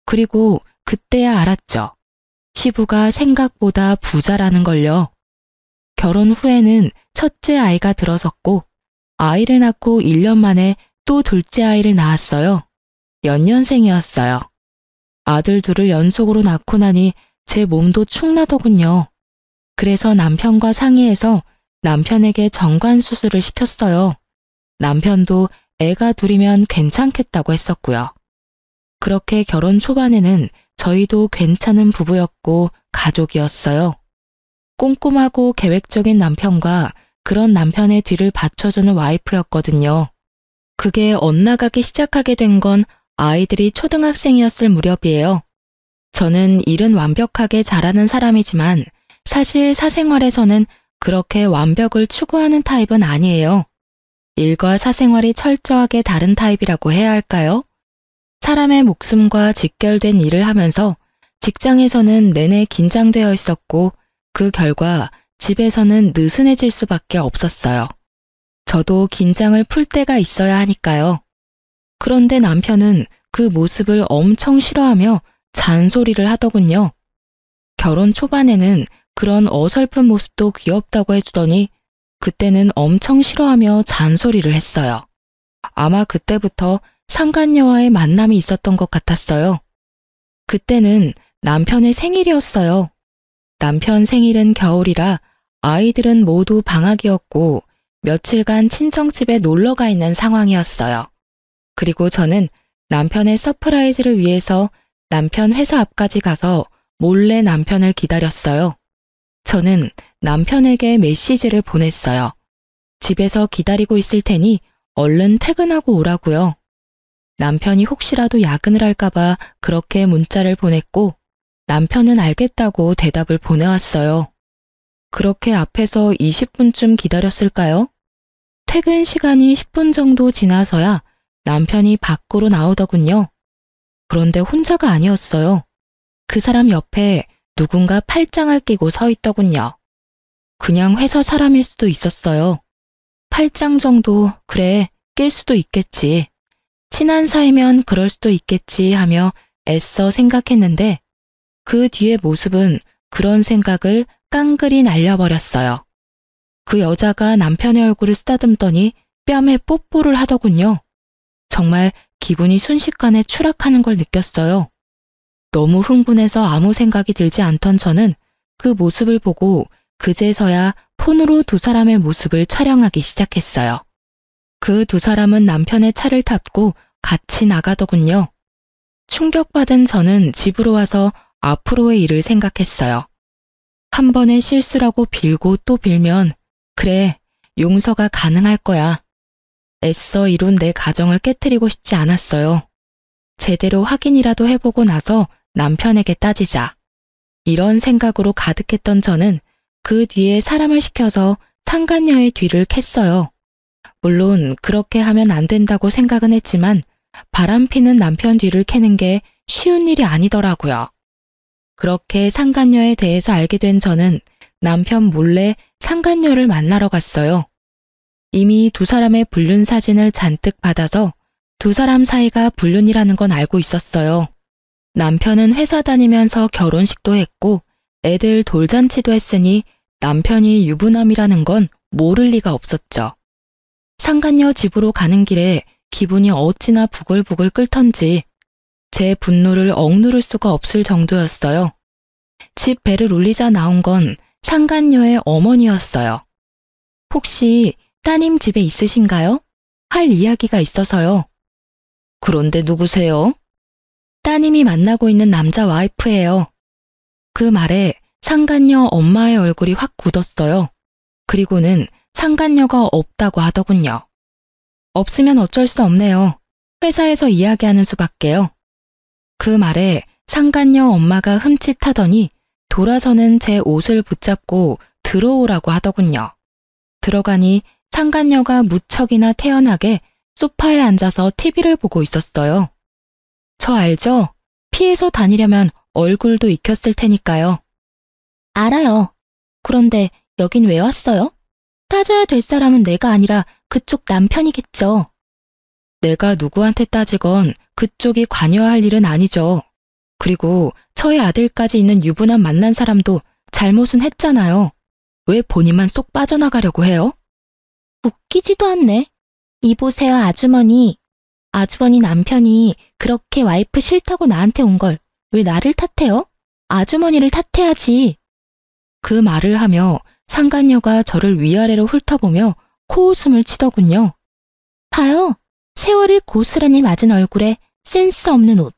S1: 그리고 그때야 알았죠. 시부가 생각보다 부자라는 걸요. 결혼 후에는 첫째 아이가 들어섰고 아이를 낳고 1년 만에 또 둘째 아이를 낳았어요. 연년생이었어요. 아들 둘을 연속으로 낳고 나니 제 몸도 축나더군요. 그래서 남편과 상의해서 남편에게 정관 수술을 시켰어요. 남편도 애가 둘이면 괜찮겠다고 했었고요. 그렇게 결혼 초반에는 저희도 괜찮은 부부였고 가족이었어요. 꼼꼼하고 계획적인 남편과 그런 남편의 뒤를 받쳐주는 와이프였거든요. 그게 엇나가기 시작하게 된 건 아이들이 초등학생이었을 무렵이에요. 저는 일은 완벽하게 잘하는 사람이지만 사실 사생활에서는 그렇게 완벽을 추구하는 타입은 아니에요. 일과 사생활이 철저하게 다른 타입이라고 해야 할까요? 사람의 목숨과 직결된 일을 하면서 직장에서는 내내 긴장되어 있었고 그 결과 집에서는 느슨해질 수밖에 없었어요. 저도 긴장을 풀 때가 있어야 하니까요. 그런데 남편은 그 모습을 엄청 싫어하며 잔소리를 하더군요. 결혼 초반에는 그런 어설픈 모습도 귀엽다고 해주더니 그때는 엄청 싫어하며 잔소리를 했어요. 아마 그때부터 상간녀와의 만남이 있었던 것 같았어요. 그때는 남편의 생일이었어요. 남편 생일은 겨울이라 아이들은 모두 방학이었고 며칠간 친정집에 놀러가 있는 상황이었어요. 그리고 저는 남편의 서프라이즈를 위해서 남편 회사 앞까지 가서 몰래 남편을 기다렸어요. 저는 남편에게 메시지를 보냈어요. 집에서 기다리고 있을 테니 얼른 퇴근하고 오라고요. 남편이 혹시라도 야근을 할까봐 그렇게 문자를 보냈고 남편은 알겠다고 대답을 보내왔어요. 그렇게 앞에서 20분쯤 기다렸을까요? 퇴근 시간이 10분 정도 지나서야 남편이 밖으로 나오더군요. 그런데 혼자가 아니었어요. 그 사람 옆에 누군가 팔짱을 끼고 서 있더군요. 그냥 회사 사람일 수도 있었어요. 팔짱 정도, 그래, 낄 수도 있겠지. 친한 사이면 그럴 수도 있겠지 하며 애써 생각했는데 그 뒤의 모습은 그런 생각을 깡그리 날려버렸어요. 그 여자가 남편의 얼굴을 쓰다듬더니 뺨에 뽀뽀를 하더군요. 정말 기분이 순식간에 추락하는 걸 느꼈어요. 너무 흥분해서 아무 생각이 들지 않던 저는 그 모습을 보고 그제서야 폰으로 두 사람의 모습을 촬영하기 시작했어요. 그 두 사람은 남편의 차를 탔고 같이 나가더군요. 충격받은 저는 집으로 와서 앞으로의 일을 생각했어요. 한 번의 실수라고 빌고 또 빌면 그래, 용서가 가능할 거야. 애써 이룬 내 가정을 깨트리고 싶지 않았어요. 제대로 확인이라도 해보고 나서 남편에게 따지자. 이런 생각으로 가득했던 저는 그 뒤에 사람을 시켜서 상간녀의 뒤를 캤어요. 물론 그렇게 하면 안 된다고 생각은 했지만 바람피는 남편 뒤를 캐는 게 쉬운 일이 아니더라고요. 그렇게 상간녀에 대해서 알게 된 저는 남편 몰래 상간녀를 만나러 갔어요. 이미 두 사람의 불륜 사진을 잔뜩 받아서 두 사람 사이가 불륜이라는 건 알고 있었어요. 남편은 회사 다니면서 결혼식도 했고 애들 돌잔치도 했으니 남편이 유부남이라는 건 모를 리가 없었죠. 상간녀 집으로 가는 길에 기분이 어찌나 부글부글 끓던지 제 분노를 억누를 수가 없을 정도였어요. 집 배를 울리자 나온 건 상간녀의 어머니였어요. 혹시 따님 집에 있으신가요? 할 이야기가 있어서요. 그런데 누구세요? 따님이 만나고 있는 남자 와이프예요. 그 말에 상간녀 엄마의 얼굴이 확 굳었어요. 그리고는 상간녀가 없다고 하더군요. 없으면 어쩔 수 없네요. 회사에서 이야기하는 수밖에요. 그 말에 상간녀 엄마가 흠칫하더니 돌아서는 제 옷을 붙잡고 들어오라고 하더군요. 들어가니 상간녀가 무척이나 태연하게 소파에 앉아서 TV를 보고 있었어요. 저 알죠? 피해서 다니려면 얼굴도 익혔을 테니까요.
S2: 알아요. 그런데 여긴 왜 왔어요? 따져야 될 사람은 내가 아니라 그쪽 남편이겠죠.
S1: 내가 누구한테 따지건 그쪽이 관여할 일은 아니죠. 그리고 저의 아들까지 있는 유부남 만난 사람도 잘못은 했잖아요. 왜 본인만 쏙 빠져나가려고 해요?
S2: 웃기지도 않네. 이보세요, 아주머니. 아주머니 남편이 그렇게 와이프 싫다고 나한테 온 걸 왜 나를 탓해요? 아주머니를 탓해야지.
S1: 그 말을 하며 상간녀가 저를 위아래로 훑어보며 코웃음을 치더군요.
S2: 봐요. 세월을 고스란히 맞은 얼굴에 센스 없는 옷.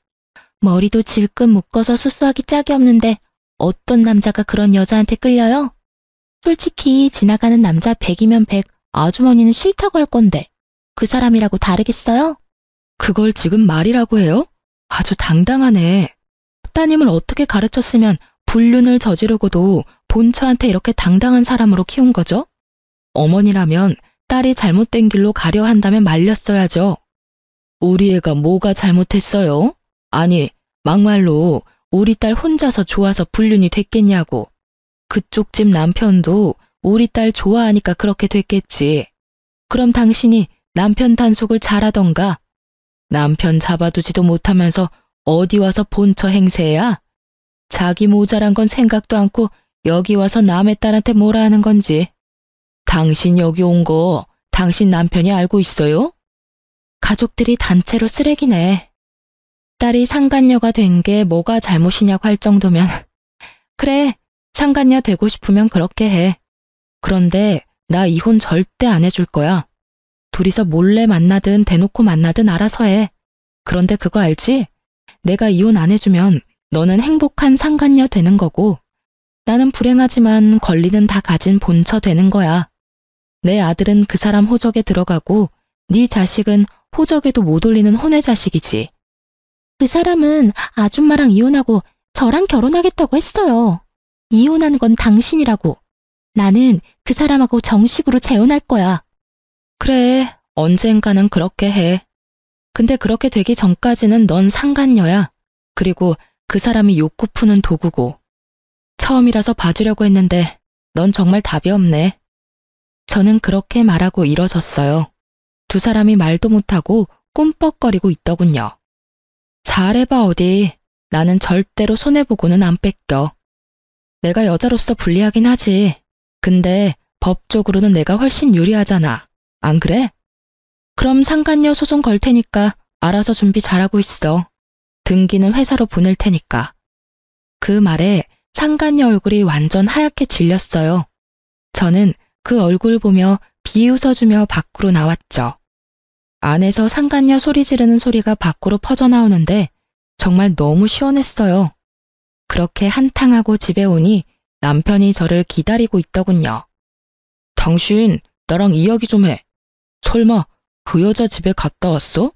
S2: 머리도 질끈 묶어서 수수하기 짝이 없는데 어떤 남자가 그런 여자한테 끌려요? 솔직히 지나가는 남자 100이면 100 아주머니는 싫다고 할 건데 그 사람이라고 다르겠어요?
S1: 그걸 지금 말이라고 해요? 아주 당당하네. 따님을 어떻게 가르쳤으면 불륜을 저지르고도 본처한테 이렇게 당당한 사람으로 키운 거죠? 어머니라면 딸이 잘못된 길로 가려 한다면 말렸어야죠. 우리 애가 뭐가 잘못했어요? 아니, 막말로 우리 딸 혼자서 좋아서 불륜이 됐겠냐고. 그쪽 집 남편도 우리 딸 좋아하니까 그렇게 됐겠지. 그럼 당신이 남편 단속을 잘하던가. 남편 잡아두지도 못하면서 어디 와서 본처 행세야? 자기 모자란 건 생각도 않고 여기 와서 남의 딸한테 뭐라 하는 건지. 당신 여기 온 거 당신 남편이 알고 있어요?
S2: 가족들이 단체로 쓰레기네.
S1: 딸이 상간녀가 된 게 뭐가 잘못이냐고 할 정도면 그래, 상간녀 되고 싶으면 그렇게 해. 그런데 나 이혼 절대 안 해줄 거야. 둘이서 몰래 만나든 대놓고 만나든 알아서 해. 그런데 그거 알지? 내가 이혼 안 해주면 너는 행복한 상간녀 되는 거고 나는 불행하지만 권리는 다 가진 본처 되는 거야. 내 아들은 그 사람 호적에 들어가고 네 자식은 호적에도 못 올리는 혼외 자식이지.
S2: 그 사람은 아줌마랑 이혼하고 저랑 결혼하겠다고 했어요. 이혼하는 건 당신이라고. 나는 그 사람하고 정식으로 재혼할 거야.
S1: 그래, 언젠가는 그렇게 해. 근데 그렇게 되기 전까지는 넌 상간녀야. 그리고 그 사람이 욕구 푸는 도구고. 처음이라서 봐주려고 했는데 넌 정말 답이 없네. 저는 그렇게 말하고 일어섰어요. 두 사람이 말도 못하고 꿈뻑거리고 있더군요. 잘해봐 어디. 나는 절대로 손해보고는 안 뺏겨. 내가 여자로서 불리하긴 하지. 근데 법적으로는 내가 훨씬 유리하잖아. 안 그래? 그럼 상간녀 소송 걸 테니까 알아서 준비 잘하고 있어. 등기는 회사로 보낼 테니까. 그 말에 상간녀 얼굴이 완전 하얗게 질렸어요. 저는 그 얼굴 보며 비웃어주며 밖으로 나왔죠. 안에서 상간녀 소리 지르는 소리가 밖으로 퍼져나오는데 정말 너무 시원했어요. 그렇게 한탕하고 집에 오니 남편이 저를 기다리고 있더군요. 당신 나랑 이야기 좀 해. 설마 그 여자 집에 갔다 왔어?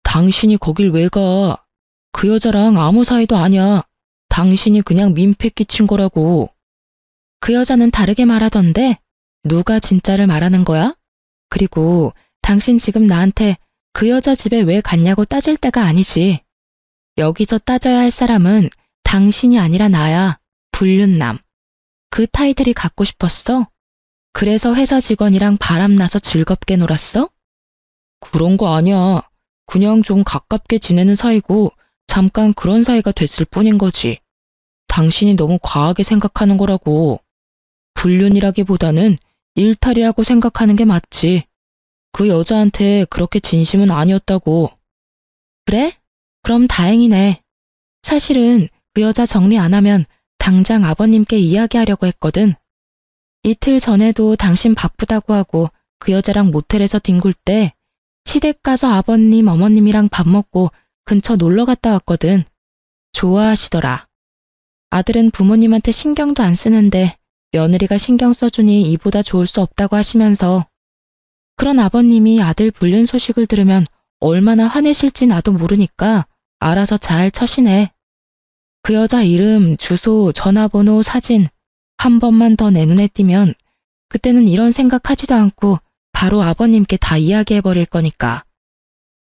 S1: 당신이 거길 왜 가? 그 여자랑 아무 사이도 아니야. 당신이 그냥 민폐 끼친 거라고. 그 여자는 다르게 말하던데 누가 진짜를 말하는 거야? 그리고 당신 지금 나한테 그 여자 집에 왜 갔냐고 따질 때가 아니지. 여기서 따져야 할 사람은 당신이 아니라 나야. 불륜남. 그 타이틀이 갖고 싶었어? 그래서 회사 직원이랑 바람나서 즐겁게 놀았어? 그런 거 아니야. 그냥 좀 가깝게 지내는 사이고 잠깐 그런 사이가 됐을 뿐인 거지. 당신이 너무 과하게 생각하는 거라고. 불륜이라기보다는 일탈이라고 생각하는 게 맞지. 그 여자한테 그렇게 진심은 아니었다고. 그래? 그럼 다행이네. 사실은 그 여자 정리 안 하면 당장 아버님께 이야기하려고 했거든. 이틀 전에도 당신 바쁘다고 하고 그 여자랑 모텔에서 뒹굴 때 시댁 가서 아버님, 어머님이랑 밥 먹고 근처 놀러 갔다 왔거든. 좋아하시더라. 아들은 부모님한테 신경도 안 쓰는데 며느리가 신경 써주니 이보다 좋을 수 없다고 하시면서 그런 아버님이 아들 불륜 소식을 들으면 얼마나 화내실지 나도 모르니까 알아서 잘 처신해. 그 여자 이름, 주소, 전화번호, 사진 한 번만 더 내 눈에 띄면 그때는 이런 생각하지도 않고 바로 아버님께 다 이야기해버릴 거니까.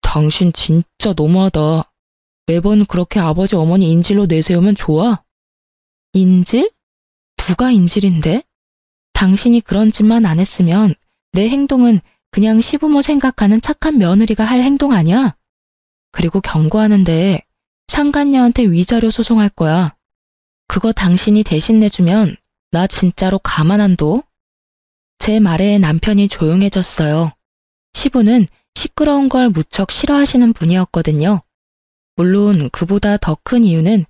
S1: 당신 진짜 너무하다. 매번 그렇게 아버지 어머니 인질로 내세우면 좋아? 인질? 누가 인질인데? 당신이 그런 짓만 안 했으면 내 행동은 그냥 시부모 생각하는 착한 며느리가 할 행동 아니야? 그리고 경고하는데 상간녀한테 위자료 소송할 거야. 그거 당신이 대신 내주면 나 진짜로 가만 안 둬? 제 말에 남편이 조용해졌어요. 시부는 시끄러운 걸 무척 싫어하시는 분이었거든요. 물론 그보다 더 큰 이유는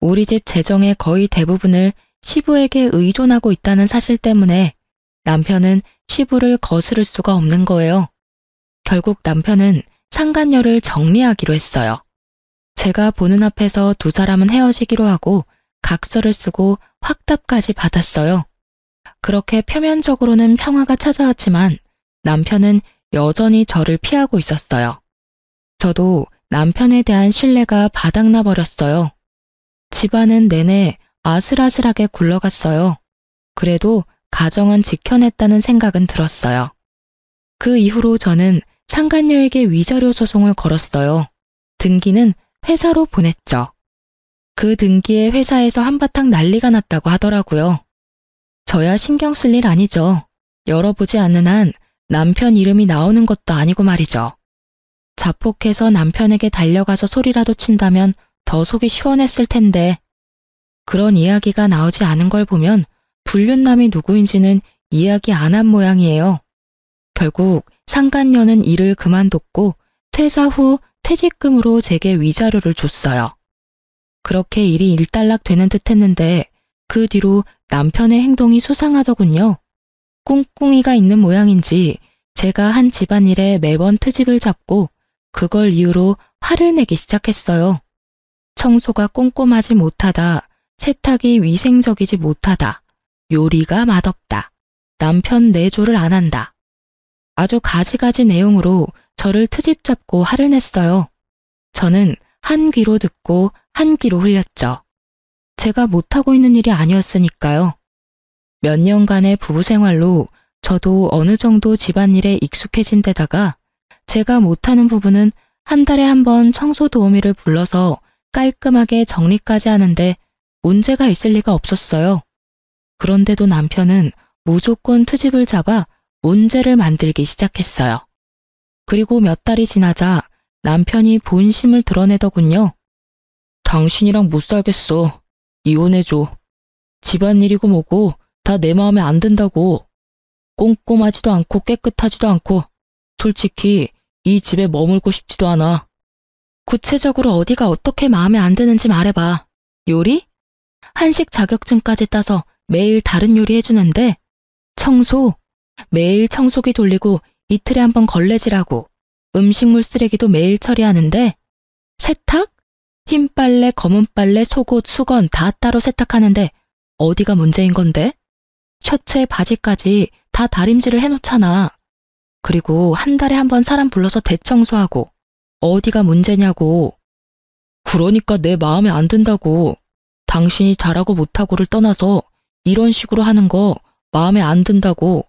S1: 우리 집 재정의 거의 대부분을 시부에게 의존하고 있다는 사실 때문에 남편은 시부를 거스를 수가 없는 거예요. 결국 남편은 상간녀를 정리하기로 했어요. 제가 보는 앞에서 두 사람은 헤어지기로 하고 각서를 쓰고 확답까지 받았어요. 그렇게 표면적으로는 평화가 찾아왔지만 남편은 여전히 저를 피하고 있었어요. 저도 남편에 대한 신뢰가 바닥나 버렸어요. 집안은 내내 아슬아슬하게 굴러갔어요. 그래도 가정은 지켜냈다는 생각은 들었어요. 그 이후로 저는 상간녀에게 위자료 소송을 걸었어요. 등기는 회사로 보냈죠. 그 등기에 회사에서 한바탕 난리가 났다고 하더라고요. 저야 신경 쓸 일 아니죠. 열어보지 않는 한 남편 이름이 나오는 것도 아니고 말이죠. 자폭해서 남편에게 달려가서 소리라도 친다면 더 속이 시원했을 텐데 그런 이야기가 나오지 않은 걸 보면 불륜남이 누구인지는 이야기 안 한 모양이에요. 결국 상간녀는 일을 그만뒀고 퇴사 후 퇴직금으로 제게 위자료를 줬어요. 그렇게 일이 일단락되는 듯 했는데 그 뒤로 남편의 행동이 수상하더군요. 꿍꿍이가 있는 모양인지 제가 한 집안일에 매번 트집을 잡고 그걸 이유로 화를 내기 시작했어요. 청소가 꼼꼼하지 못하다, 세탁이 위생적이지 못하다, 요리가 맛없다, 남편 내조를 안 한다. 아주 가지가지 내용으로 저를 트집 잡고 화를 냈어요. 저는 한 귀로 듣고 한 귀로 흘렸죠. 제가 못하고 있는 일이 아니었으니까요. 몇 년간의 부부 생활로 저도 어느 정도 집안일에 익숙해진 데다가 제가 못하는 부분은 한 달에 한 번 청소 도우미를 불러서 깔끔하게 정리까지 하는데 문제가 있을 리가 없었어요. 그런데도 남편은 무조건 트집을 잡아 문제를 만들기 시작했어요. 그리고 몇 달이 지나자 남편이 본심을 드러내더군요. 당신이랑 못 살겠어. 이혼해줘. 집안일이고 뭐고 다 내 마음에 안 든다고. 꼼꼼하지도 않고 깨끗하지도 않고 솔직히 이 집에 머물고 싶지도 않아. 구체적으로 어디가 어떻게 마음에 안 드는지 말해봐. 요리? 한식 자격증까지 따서 매일 다른 요리 해주는데 청소? 매일 청소기 돌리고 이틀에 한 번 걸레질하고 음식물 쓰레기도 매일 처리하는데 세탁? 흰 빨래, 검은 빨래, 속옷, 수건 다 따로 세탁하는데 어디가 문제인 건데? 셔츠에 바지까지 다 다림질을 해놓잖아. 그리고 한 달에 한 번 사람 불러서 대청소하고 어디가 문제냐고. 그러니까 내 마음에 안 든다고. 당신이 잘하고 못하고를 떠나서 이런 식으로 하는 거 마음에 안 든다고.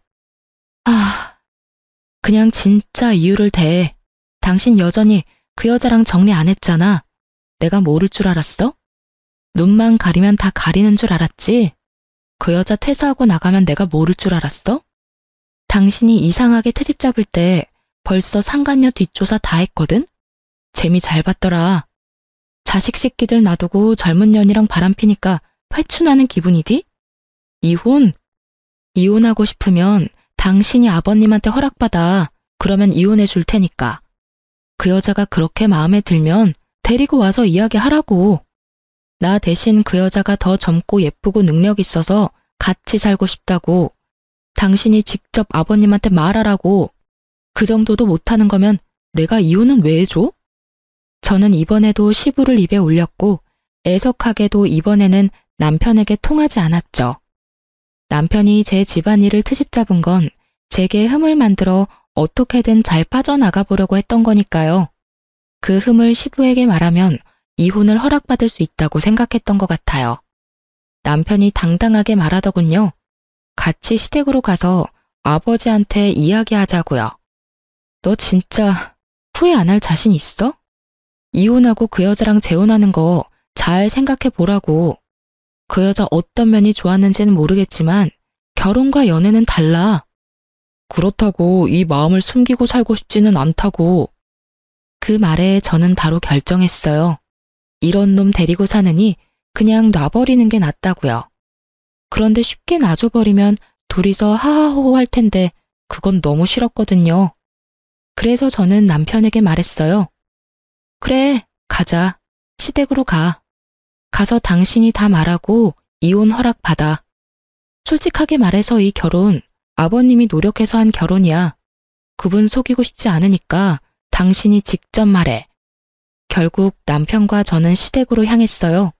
S1: 그냥 진짜 이유를 대. 당신 여전히 그 여자랑 정리 안 했잖아. 내가 모를 줄 알았어? 눈만 가리면 다 가리는 줄 알았지? 그 여자 퇴사하고 나가면 내가 모를 줄 알았어? 당신이 이상하게 트집 잡을 때 벌써 상간녀 뒷조사 다 했거든? 재미 잘 봤더라. 자식 새끼들 놔두고 젊은 년이랑 바람피니까 회춘하는 기분이디? 이혼? 이혼하고 싶으면 당신이 아버님한테 허락받아. 그러면 이혼해 줄 테니까. 그 여자가 그렇게 마음에 들면 데리고 와서 이야기하라고. 나 대신 그 여자가 더 젊고 예쁘고 능력 있어서 같이 살고 싶다고. 당신이 직접 아버님한테 말하라고. 그 정도도 못하는 거면 내가 이혼은 왜 해줘? 저는 이번에도 시부를 입에 올렸고 애석하게도 이번에는 남편에게 통하지 않았죠. 남편이 제 집안일을 트집 잡은 건 제게 흠을 만들어 어떻게든 잘 빠져나가 보려고 했던 거니까요. 그 흠을 시부에게 말하면 이혼을 허락받을 수 있다고 생각했던 것 같아요. 남편이 당당하게 말하더군요. 같이 시댁으로 가서 아버지한테 이야기하자고요. 너 진짜 후회 안 할 자신 있어? 이혼하고 그 여자랑 재혼하는 거 잘 생각해 보라고. 그 여자 어떤 면이 좋았는지는 모르겠지만 결혼과 연애는 달라. 그렇다고 이 마음을 숨기고 살고 싶지는 않다고. 그 말에 저는 바로 결정했어요. 이런 놈 데리고 사느니 그냥 놔버리는 게 낫다고요. 그런데 쉽게 놔줘버리면 둘이서 하하호호 할 텐데 그건 너무 싫었거든요. 그래서 저는 남편에게 말했어요. 그래, 가자. 시댁으로 가. 가서 당신이 다 말하고 이혼 허락 받아. 솔직하게 말해서 이 결혼 아버님이 노력해서 한 결혼이야. 그분 속이고 싶지 않으니까 당신이 직접 말해. 결국 남편과 저는 시댁으로 향했어요.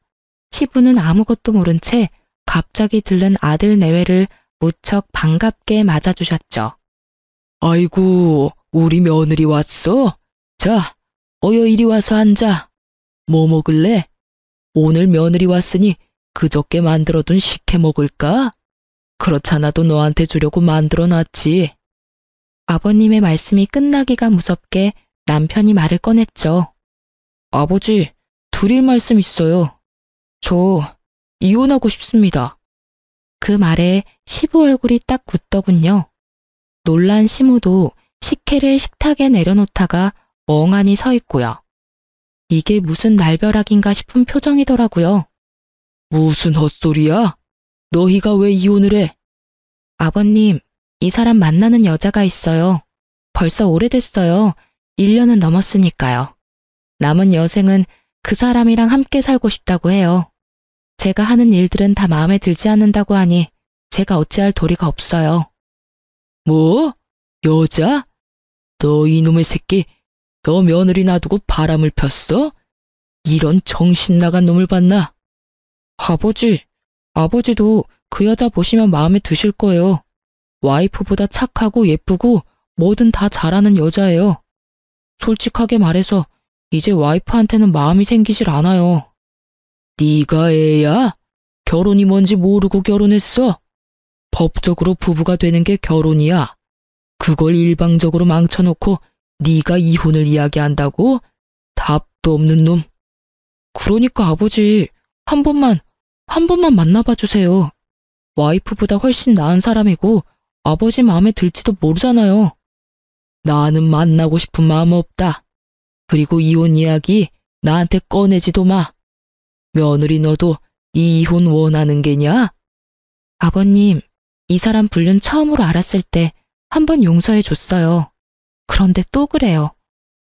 S1: 시부는 아무것도 모른 채 갑자기 들른 아들 내외를 무척 반갑게 맞아주셨죠. 아이고, 우리 며느리 왔어? 자, 어여 이리 와서 앉아. 뭐 먹을래? 오늘 며느리 왔으니 그저께 만들어둔 식혜 먹을까? 그렇잖아도 너한테 주려고 만들어놨지. 아버님의 말씀이 끝나기가 무섭게 남편이 말을 꺼냈죠. 아버지, 드릴 말씀 있어요. 저 이혼하고 싶습니다. 그 말에 시부 얼굴이 딱 굳더군요. 놀란 시모도 식혜를 식탁에 내려놓다가 멍하니 서 있고요. 이게 무슨 날벼락인가 싶은 표정이더라고요. 무슨 헛소리야? 너희가 왜 이혼을 해? 아버님, 이 사람 만나는 여자가 있어요. 벌써 오래됐어요. 1년은 넘었으니까요. 남은 여생은 그 사람이랑 함께 살고 싶다고 해요. 제가 하는 일들은 다 마음에 들지 않는다고 하니 제가 어찌할 도리가 없어요. 뭐? 여자? 너 이놈의 새끼, 너 며느리 놔두고 바람을 폈어? 이런 정신 나간 놈을 봤나? 아버지, 아버지도 그 여자 보시면 마음에 드실 거예요. 와이프보다 착하고 예쁘고 뭐든 다 잘하는 여자예요. 솔직하게 말해서 이제 와이프한테는 마음이 생기질 않아요. 네가 애야? 결혼이 뭔지 모르고 결혼했어? 법적으로 부부가 되는 게 결혼이야. 그걸 일방적으로 망쳐놓고 네가 이혼을 이야기한다고? 답도 없는 놈. 그러니까 아버지, 한 번만 만나봐 주세요. 와이프보다 훨씬 나은 사람이고 아버지 마음에 들지도 모르잖아요. 나는 만나고 싶은 마음 없다. 그리고 이혼 이야기 나한테 꺼내지도 마. 며느리 너도 이혼 원하는 게냐? 아버님, 이 사람 불륜 처음으로 알았을 때 한 번 용서해 줬어요. 그런데 또 그래요.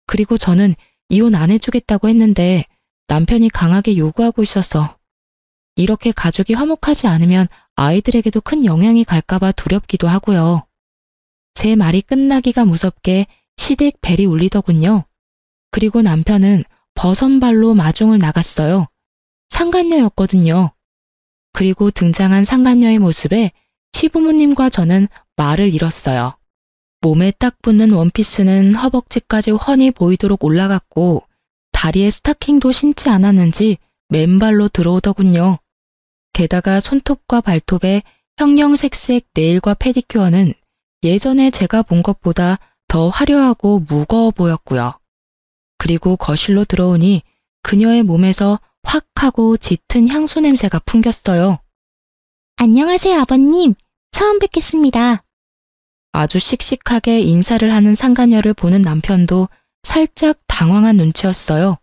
S1: 그리고 저는 이혼 안 해주겠다고 했는데 남편이 강하게 요구하고 있어서 이렇게 가족이 화목하지 않으면 아이들에게도 큰 영향이 갈까봐 두렵기도 하고요. 제 말이 끝나기가 무섭게 시댁 벨이 울리더군요. 그리고 남편은 버선발로 마중을 나갔어요. 상간녀였거든요. 그리고 등장한 상간녀의 모습에 시부모님과 저는 말을 잃었어요. 몸에 딱 붙는 원피스는 허벅지까지 훤히 보이도록 올라갔고 다리에 스타킹도 신지 않았는지 맨발로 들어오더군요. 게다가 손톱과 발톱에 형형색색 네일과 페디큐어는 예전에 제가 본 것보다 더 화려하고 무거워 보였고요. 그리고 거실로 들어오니 그녀의 몸에서 확 하고 짙은 향수 냄새가 풍겼어요.
S2: 안녕하세요, 아버님. 처음 뵙겠습니다.
S1: 아주 씩씩하게 인사를 하는 상간녀를 보는 남편도 살짝 당황한 눈치였어요.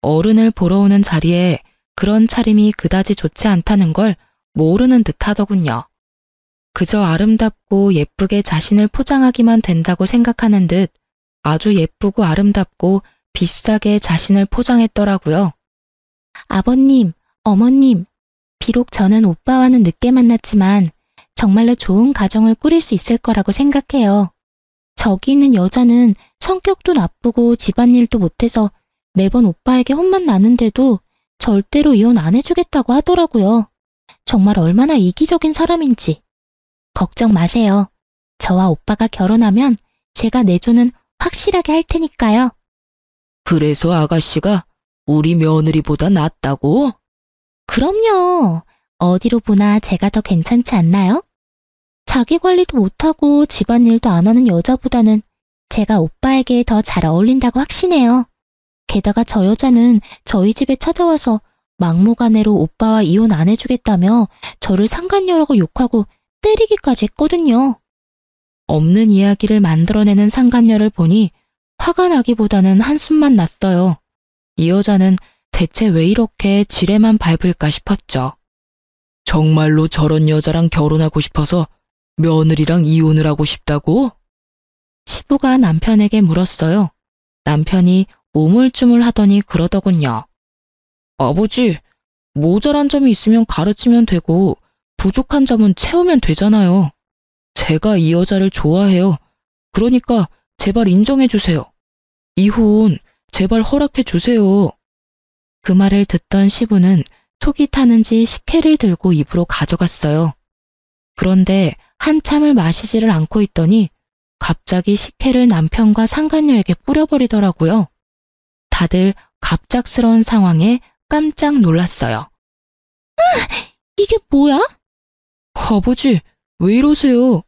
S1: 어른을 보러 오는 자리에 그런 차림이 그다지 좋지 않다는 걸 모르는 듯 하더군요. 그저 아름답고 예쁘게 자신을 포장하기만 된다고 생각하는 듯 아주 예쁘고 아름답고 비싸게 자신을 포장했더라고요.
S2: 아버님, 어머님, 비록 저는 오빠와는 늦게 만났지만 정말로 좋은 가정을 꾸릴 수 있을 거라고 생각해요. 저기 있는 여자는 성격도 나쁘고 집안일도 못해서 매번 오빠에게 혼만 나는데도 절대로 이혼 안 해주겠다고 하더라고요. 정말 얼마나 이기적인 사람인지. 걱정 마세요. 저와 오빠가 결혼하면 제가 내조는 확실하게 할 테니까요.
S1: 그래서 아가씨가 우리 며느리보다 낫다고?
S2: 그럼요. 어디로 보나 제가 더 괜찮지 않나요? 자기 관리도 못하고 집안일도 안 하는 여자보다는 제가 오빠에게 더 잘 어울린다고 확신해요. 게다가 저 여자는 저희 집에 찾아와서 막무가내로 오빠와 이혼 안 해주겠다며 저를 상간녀라고 욕하고 때리기까지 했거든요.
S1: 없는 이야기를 만들어내는 상간녀를 보니 화가 나기보다는 한숨만 났어요. 이 여자는 대체 왜 이렇게 지레만 밟을까 싶었죠. 정말로 저런 여자랑 결혼하고 싶어서 며느리랑 이혼을 하고 싶다고? 시부가 남편에게 물었어요. 남편이 우물쭈물 하더니 그러더군요. 아버지, 모자란 점이 있으면 가르치면 되고 부족한 점은 채우면 되잖아요. 제가 이 여자를 좋아해요. 그러니까 제발 인정해 주세요. 이혼 제발 허락해 주세요. 그 말을 듣던 시부는 속이 타는지 식혜를 들고 입으로 가져갔어요. 그런데 한참을 마시지를 않고 있더니 갑자기 식혜를 남편과 상간녀에게 뿌려버리더라고요. 다들 갑작스러운 상황에 깜짝 놀랐어요.
S2: 이게 뭐야?
S1: 아버지, 왜 이러세요?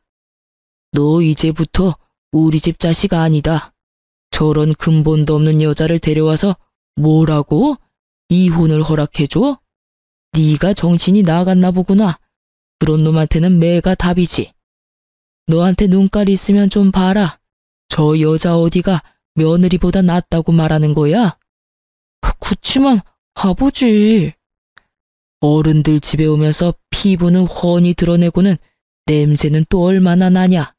S1: 너 이제부터 우리 집 자식 아니다. 저런 근본도 없는 여자를 데려와서 뭐라고? 이혼을 허락해줘? 네가 정신이 나갔나 보구나. 그런 놈한테는 매가 답이지. 너한테 눈깔 있으면 좀 봐라. 저 여자 어디가 며느리보다 낫다고 말하는 거야? 그치만 아버지. 어른들 집에 오면서 피부는 훤히 드러내고는 냄새는 또 얼마나 나냐.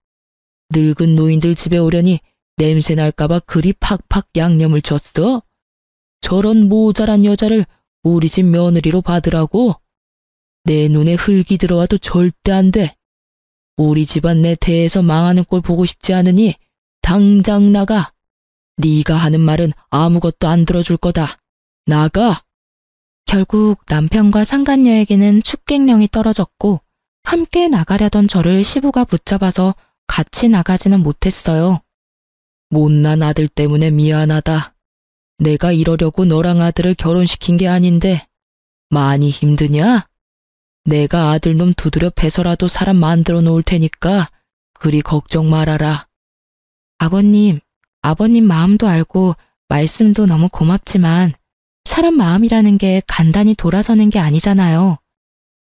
S1: 늙은 노인들 집에 오려니 냄새 날까봐 그리 팍팍 양념을 쳤어? 저런 모자란 여자를 우리 집 며느리로 받으라고? 내 눈에 흙이 들어와도 절대 안 돼. 우리 집안 내 대에서 망하는 꼴 보고 싶지 않으니 당장 나가. 네가 하는 말은 아무것도 안 들어줄 거다. 나가! 결국 남편과 상간녀에게는 축객령이 떨어졌고 함께 나가려던 저를 시부가 붙잡아서 같이 나가지는 못했어요. 못난 아들 때문에 미안하다. 내가 이러려고 너랑 아들을 결혼시킨 게 아닌데 많이 힘드냐? 내가 아들놈 두드려 패서라도 사람 만들어 놓을 테니까 그리 걱정 말아라. 아버님 마음도 알고 말씀도 너무 고맙지만 사람 마음이라는 게 간단히 돌아서는 게 아니잖아요.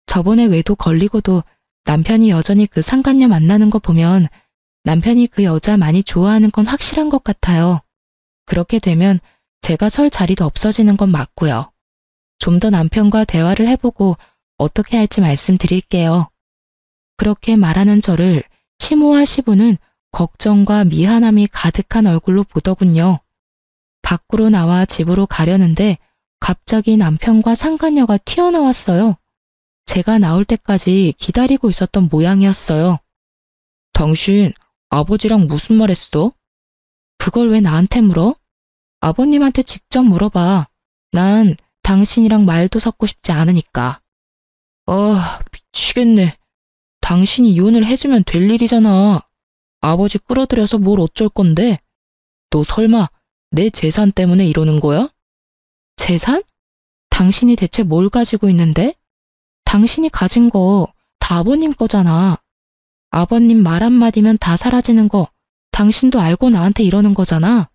S1: 저번에 외도 걸리고도 남편이 여전히 그 상간녀 만나는 거 보면 남편이 그 여자 많이 좋아하는 건 확실한 것 같아요. 그렇게 되면 제가 설 자리도 없어지는 건 맞고요. 좀 더 남편과 대화를 해보고 어떻게 할지 말씀드릴게요. 그렇게 말하는 저를 시모와 시부는 걱정과 미안함이 가득한 얼굴로 보더군요. 밖으로 나와 집으로 가려는데 갑자기 남편과 상간녀가 튀어나왔어요. 제가 나올 때까지 기다리고 있었던 모양이었어요. 당신 아버지랑 무슨 말 했어? 그걸 왜 나한테 물어? 아버님한테 직접 물어봐. 난 당신이랑 말도 섞고 싶지 않으니까. 아, 미치겠네. 당신이 이혼을 해주면 될 일이잖아. 아버지 끌어들여서 뭘 어쩔 건데? 너 설마 내 재산 때문에 이러는 거야? 재산? 당신이 대체 뭘 가지고 있는데? 당신이 가진 거 다 아버님 거잖아. 아버님 말 한마디면 다 사라지는 거 당신도 알고 나한테 이러는 거잖아.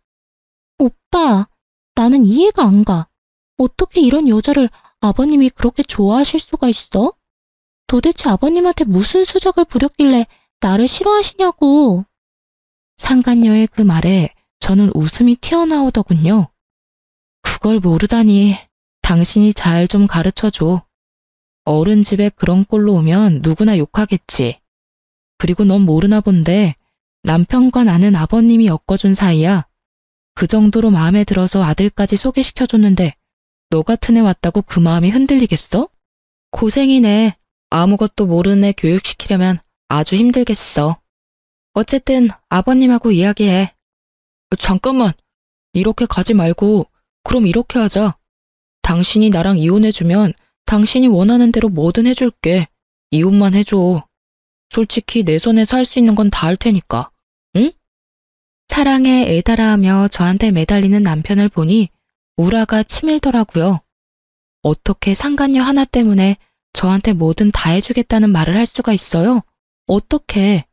S2: 오빠, 나는 이해가 안 가. 어떻게 이런 여자를 아버님이 그렇게 좋아하실 수가 있어? 도대체 아버님한테 무슨 수작을 부렸길래 나를 싫어하시냐고. 상간녀의 그 말에 저는 웃음이 튀어나오더군요. 그걸 모르다니. 당신이 잘 좀 가르쳐줘. 어른 집에 그런 꼴로 오면 누구나 욕하겠지. 그리고 넌 모르나 본데 남편과 나는 아버님이 엮어준 사이야. 그 정도로 마음에 들어서 아들까지 소개시켜줬는데 너 같은 애 왔다고 그 마음이 흔들리겠어? 고생이네. 아무것도 모르는 애 교육시키려면 아주 힘들겠어. 어쨌든 아버님하고 이야기해. 잠깐만. 이렇게 가지 말고 그럼 이렇게 하자. 당신이 나랑 이혼해주면 당신이 원하는 대로 뭐든 해줄게. 이혼만 해줘. 솔직히 내 손에서 할 수 있는 건 다 할 테니까. 응? 사랑에 애달아하며 저한테 매달리는 남편을 보니 우라가 치밀더라고요. 어떻게 상간녀 하나 때문에 저한테 뭐든 다 해주겠다는 말을 할 수가 있어요? 어떻게?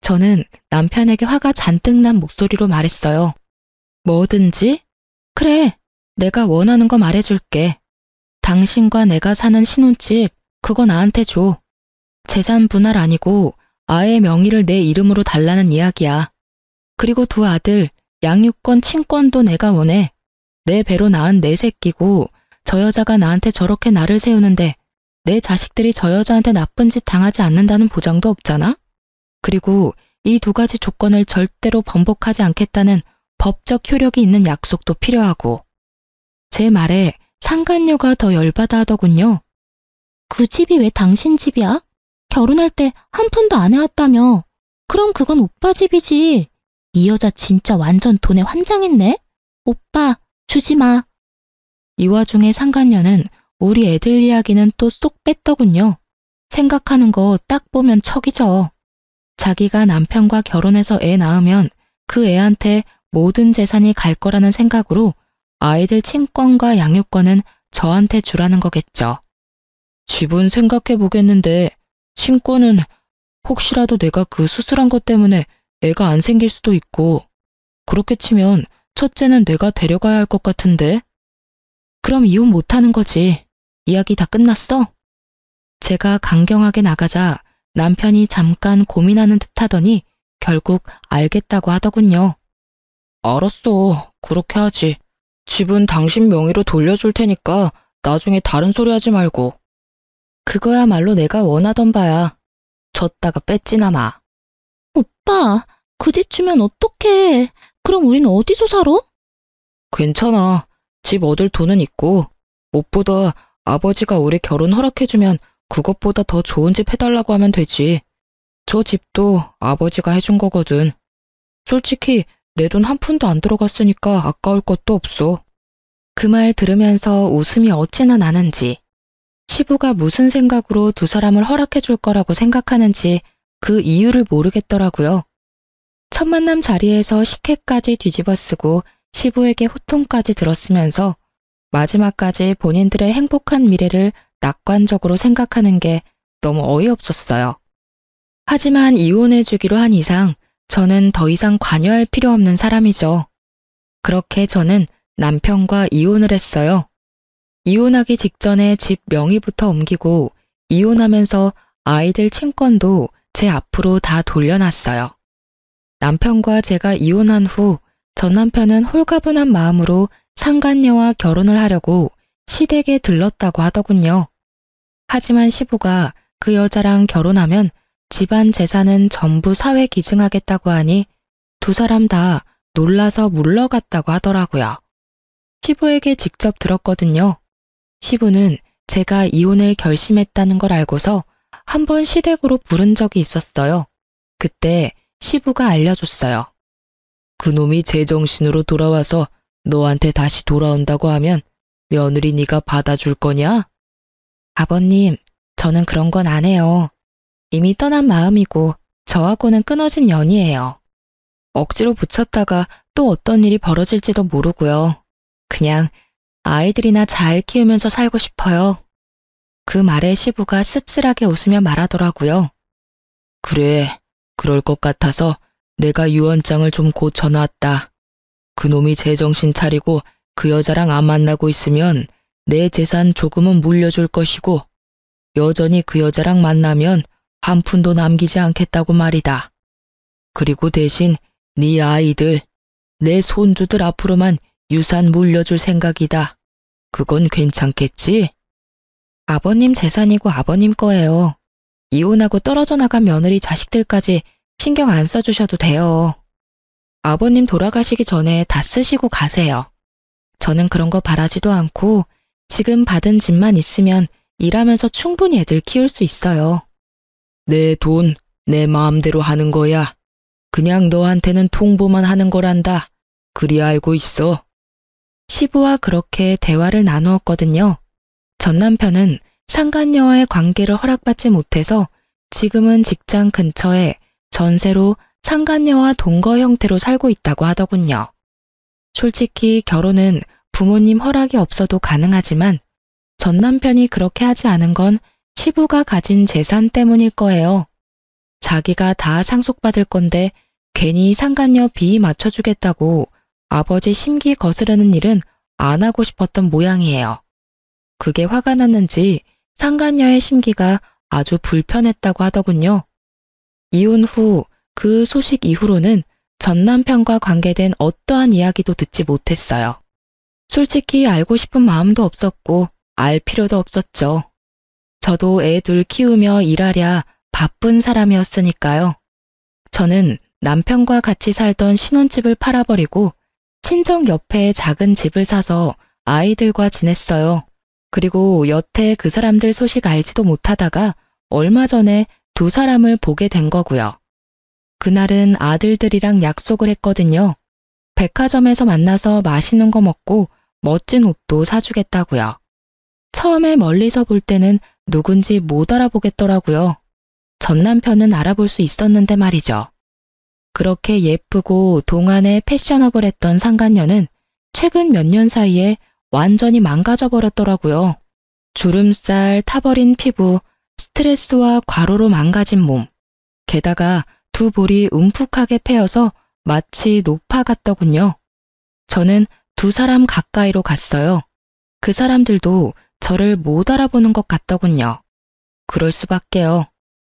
S2: 저는 남편에게 화가 잔뜩 난 목소리로 말했어요. 뭐든지? 그래, 내가 원하는 거 말해줄게. 당신과 내가 사는 신혼집, 그거 나한테 줘. 재산 분할 아니고 아의 명의를 내 이름으로 달라는 이야기야. 그리고 두 아들, 양육권, 친권도 내가 원해. 내 배로 낳은 내 새끼고 저 여자가 나한테 저렇게 나를 세우는데 내 자식들이 저 여자한테 나쁜 짓 당하지 않는다는 보장도 없잖아? 그리고 이 두 가지 조건을 절대로 번복하지 않겠다는 법적 효력이 있는 약속도 필요하고. 제 말에 상간녀가 더 열받아 하더군요. 그 집이 왜 당신 집이야? 결혼할 때 한 푼도 안 해왔다며. 그럼 그건 오빠 집이지. 이 여자 진짜 완전 돈에 환장했네. 오빠, 주지 마. 이 와중에 상간녀는 우리 애들 이야기는 또 쏙 뺐더군요. 생각하는 거 딱 보면 척이죠. 자기가 남편과 결혼해서 애 낳으면 그 애한테 모든 재산이 갈 거라는 생각으로 아이들 친권과 양육권은 저한테 주라는 거겠죠. 집은 생각해 보겠는데 친권은 혹시라도 내가 그 수술한 것 때문에 애가 안 생길 수도 있고, 그렇게 치면 첫째는 내가 데려가야 할 것 같은데. 그럼 이혼 못하는 거지. 이야기 다 끝났어? 제가 강경하게 나가자 남편이 잠깐 고민하는 듯 하더니 결국 알겠다고 하더군요. 알았어. 그렇게 하지. 집은 당신 명의로 돌려줄 테니까 나중에 다른 소리 하지 말고. 그거야말로 내가 원하던 바야. 줬다가 뺐지나 마. 오빠, 그 집 주면 어떡해. 그럼 우린 어디서 살아? 괜찮아. 집 얻을 돈은 있고, 무엇보다 아버지가 우리 결혼 허락해주면 그것보다 더 좋은 집 해달라고 하면 되지. 저 집도 아버지가 해준 거거든. 솔직히 내 돈 한 푼도 안 들어갔으니까 아까울 것도 없어. 그 말 들으면서 웃음이 어찌나 나는지, 시부가 무슨 생각으로 두 사람을 허락해줄 거라고 생각하는지 그 이유를 모르겠더라고요.
S1: 첫 만남 자리에서 식혜까지 뒤집어 쓰고 시부에게 호통까지 들었으면서 마지막까지 본인들의 행복한 미래를 낙관적으로 생각하는 게 너무 어이없었어요. 하지만 이혼해주기로 한 이상 저는 더 이상 관여할 필요 없는 사람이죠. 그렇게 저는 남편과 이혼을 했어요. 이혼하기 직전에 집 명의부터 옮기고 이혼하면서 아이들 친권도 제 앞으로 다 돌려놨어요. 남편과 제가 이혼한 후 전 남편은 홀가분한 마음으로 상간녀와 결혼을 하려고 시댁에 들렀다고 하더군요. 하지만 시부가 그 여자랑 결혼하면 집안 재산은 전부 사회 기증하겠다고 하니 두 사람 다 놀라서 물러갔다고 하더라고요. 시부에게 직접 들었거든요. 시부는 제가 이혼을 결심했다는 걸 알고서 한번 시댁으로 부른 적이 있었어요. 그때 시부가 알려줬어요. 그놈이 제정신으로 돌아와서 너한테 다시 돌아온다고 하면 며느리 네가 받아줄 거냐? 아버님, 저는 그런 건 안 해요. 이미 떠난 마음이고 저하고는 끊어진 연이에요. 억지로 붙였다가 또 어떤 일이 벌어질지도 모르고요. 그냥 아이들이나 잘 키우면서 살고 싶어요. 그 말에 시부가 씁쓸하게 웃으며 말하더라고요. 그래, 그럴 것 같아서 내가 유언장을 좀 고쳐놨다. 그놈이 제정신 차리고 그 여자랑 안 만나고 있으면 내 재산 조금은 물려줄 것이고 여전히 그 여자랑 만나면 한 푼도 남기지 않겠다고 말이다. 그리고 대신 네 아이들, 내 손주들 앞으로만 유산 물려줄 생각이다. 그건 괜찮겠지? 아버님 재산이고 아버님 거예요. 이혼하고 떨어져 나간 며느리 자식들까지 신경 안 써주셔도 돼요. 아버님 돌아가시기 전에 다 쓰시고 가세요. 저는 그런 거 바라지도 않고 지금 받은 집만 있으면 일하면서 충분히 애들 키울 수 있어요. 내 돈, 내 마음대로 하는 거야. 그냥 너한테는 통보만 하는 거란다. 그리 알고 있어. 시부와 그렇게 대화를 나누었거든요. 전 남편은 상간녀와의 관계를 허락받지 못해서 지금은 직장 근처에 전세로 상간녀와 동거 형태로 살고 있다고 하더군요. 솔직히 결혼은 부모님 허락이 없어도 가능하지만 전 남편이 그렇게 하지 않은 건 시부가 가진 재산 때문일 거예요. 자기가 다 상속받을 건데 괜히 상간녀 비위 맞춰주겠다고 아버지 심기 거스르는 일은 안 하고 싶었던 모양이에요. 그게 화가 났는지 상간녀의 심기가 아주 불편했다고 하더군요. 이혼 후 그 소식 이후로는 전 남편과 관계된 어떠한 이야기도 듣지 못했어요. 솔직히 알고 싶은 마음도 없었고 알 필요도 없었죠. 저도 애 둘 키우며 일하랴 바쁜 사람이었으니까요. 저는 남편과 같이 살던 신혼집을 팔아버리고 친정 옆에 작은 집을 사서 아이들과 지냈어요. 그리고 여태 그 사람들 소식 알지도 못하다가 얼마 전에 두 사람을 보게 된 거고요. 그날은 아들들이랑 약속을 했거든요. 백화점에서 만나서 맛있는 거 먹고 멋진 옷도 사주겠다고요. 처음에 멀리서 볼 때는 누군지 못 알아보겠더라고요. 전 남편은 알아볼 수 있었는데 말이죠. 그렇게 예쁘고 동안에 패셔너블했던 상간녀는 최근 몇 년 사이에 완전히 망가져 버렸더라고요. 주름살, 타버린 피부, 스트레스와 과로로 망가진 몸. 게다가 두 볼이 움푹하게 패여서 마치 노파 같더군요. 저는 두 사람 가까이로 갔어요. 그 사람들도 저를 못 알아보는 것 같더군요. 그럴 수밖에요.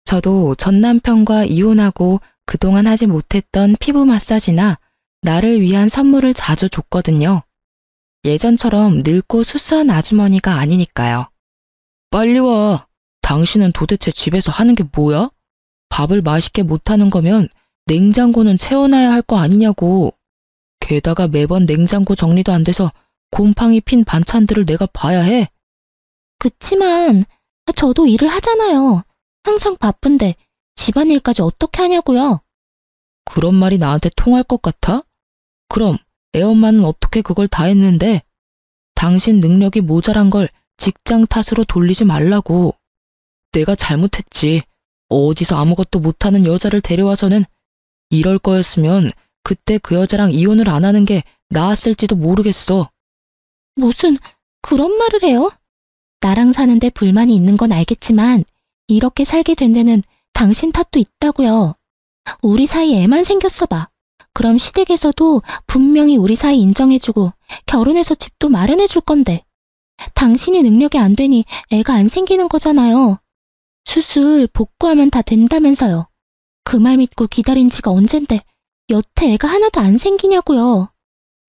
S1: 저도 전 남편과 이혼하고 그동안 하지 못했던 피부 마사지나 나를 위한 선물을 자주 줬거든요. 예전처럼 늙고 수수한 아주머니가 아니니까요. 빨리 와. 당신은 도대체 집에서 하는 게 뭐야? 밥을 맛있게 못하는 거면 냉장고는 채워놔야 할 거 아니냐고. 게다가 매번 냉장고 정리도 안 돼서 곰팡이 핀 반찬들을 내가 봐야 해.
S2: 그치만 저도 일을 하잖아요. 항상 바쁜데 집안일까지 어떻게 하냐고요.
S1: 그런 말이 나한테 통할 것 같아? 그럼 애엄마는 어떻게 그걸 다 했는데? 당신 능력이 모자란 걸 직장 탓으로 돌리지 말라고. 내가 잘못했지. 어디서 아무것도 못하는 여자를 데려와서는 이럴 거였으면 그때 그 여자랑 이혼을 안 하는 게 나았을지도 모르겠어.
S2: 무슨 그런 말을 해요? 나랑 사는데 불만이 있는 건 알겠지만 이렇게 살게 된 데는 당신 탓도 있다고요. 우리 사이 애만 생겼어 봐. 그럼 시댁에서도 분명히 우리 사이 인정해주고 결혼해서 집도 마련해줄 건데 당신이 능력이 안 되니 애가 안 생기는 거잖아요. 수술 복구하면 다 된다면서요. 그 말 믿고 기다린 지가 언젠데 여태 애가 하나도 안 생기냐고요.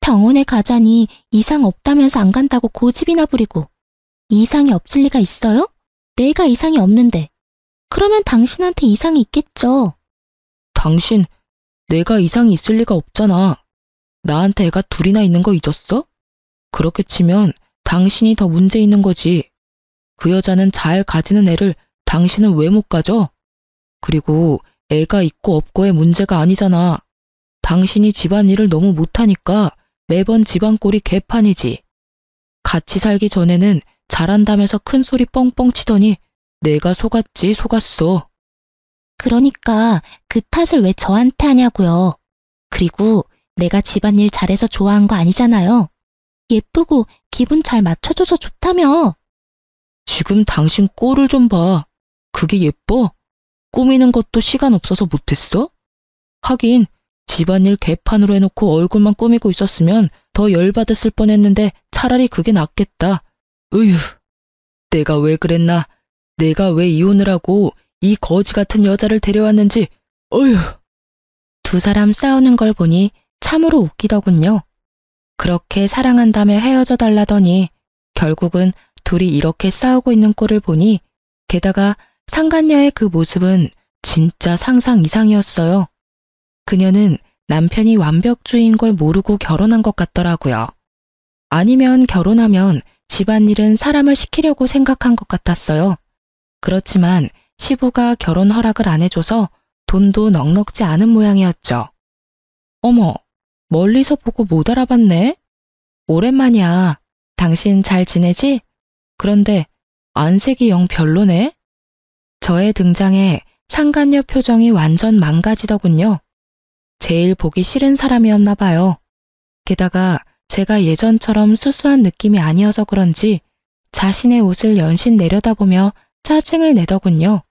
S2: 병원에 가자니 이상 없다면서 안 간다고 고집이나 부리고 이상이 없을 리가 있어요? 내가 이상이 없는데. 그러면 당신한테 이상이 있겠죠.
S1: 당신, 내가 이상이 있을 리가 없잖아. 나한테 애가 둘이나 있는 거 잊었어? 그렇게 치면 당신이 더 문제 있는 거지. 그 여자는 잘 가지는 애를 당신은 왜 못 가져? 그리고 애가 있고 없고의 문제가 아니잖아. 당신이 집안일을 너무 못하니까 매번 집안 꼴이 개판이지. 같이 살기 전에는 잘한다면서 큰 소리 뻥뻥 치더니 내가 속았어.
S2: 그러니까 그 탓을 왜 저한테 하냐고요. 그리고 내가 집안일 잘해서 좋아한 거 아니잖아요. 예쁘고 기분 잘 맞춰줘서 좋다며.
S1: 지금 당신 꼴을 좀 봐. 그게 예뻐? 꾸미는 것도 시간 없어서 못했어? 하긴 집안일 개판으로 해놓고 얼굴만 꾸미고 있었으면 더 열받았을 뻔했는데 차라리 그게 낫겠다. 으휴, 내가 왜 그랬나? 내가 왜 이혼을 하고 이 거지 같은 여자를 데려왔는지. 어휴. 두 사람 싸우는 걸 보니 참으로 웃기더군요. 그렇게 사랑한다며 헤어져 달라더니 결국은 둘이 이렇게 싸우고 있는 꼴을 보니 게다가 상간녀의 그 모습은 진짜 상상 이상이었어요. 그녀는 남편이 완벽주의인 걸 모르고 결혼한 것 같더라고요. 아니면 결혼하면 집안일은 사람을 시키려고 생각한 것 같았어요. 그렇지만 시부가 결혼 허락을 안 해줘서 돈도 넉넉지 않은 모양이었죠. 어머, 멀리서 보고 못 알아봤네? 오랜만이야. 당신 잘 지내지? 그런데 안색이 영 별로네? 저의 등장에 상간녀 표정이 완전 망가지더군요. 제일 보기 싫은 사람이었나 봐요. 게다가 제가 예전처럼 수수한 느낌이 아니어서 그런지 자신의 옷을 연신 내려다보며 짜증을 내더군요.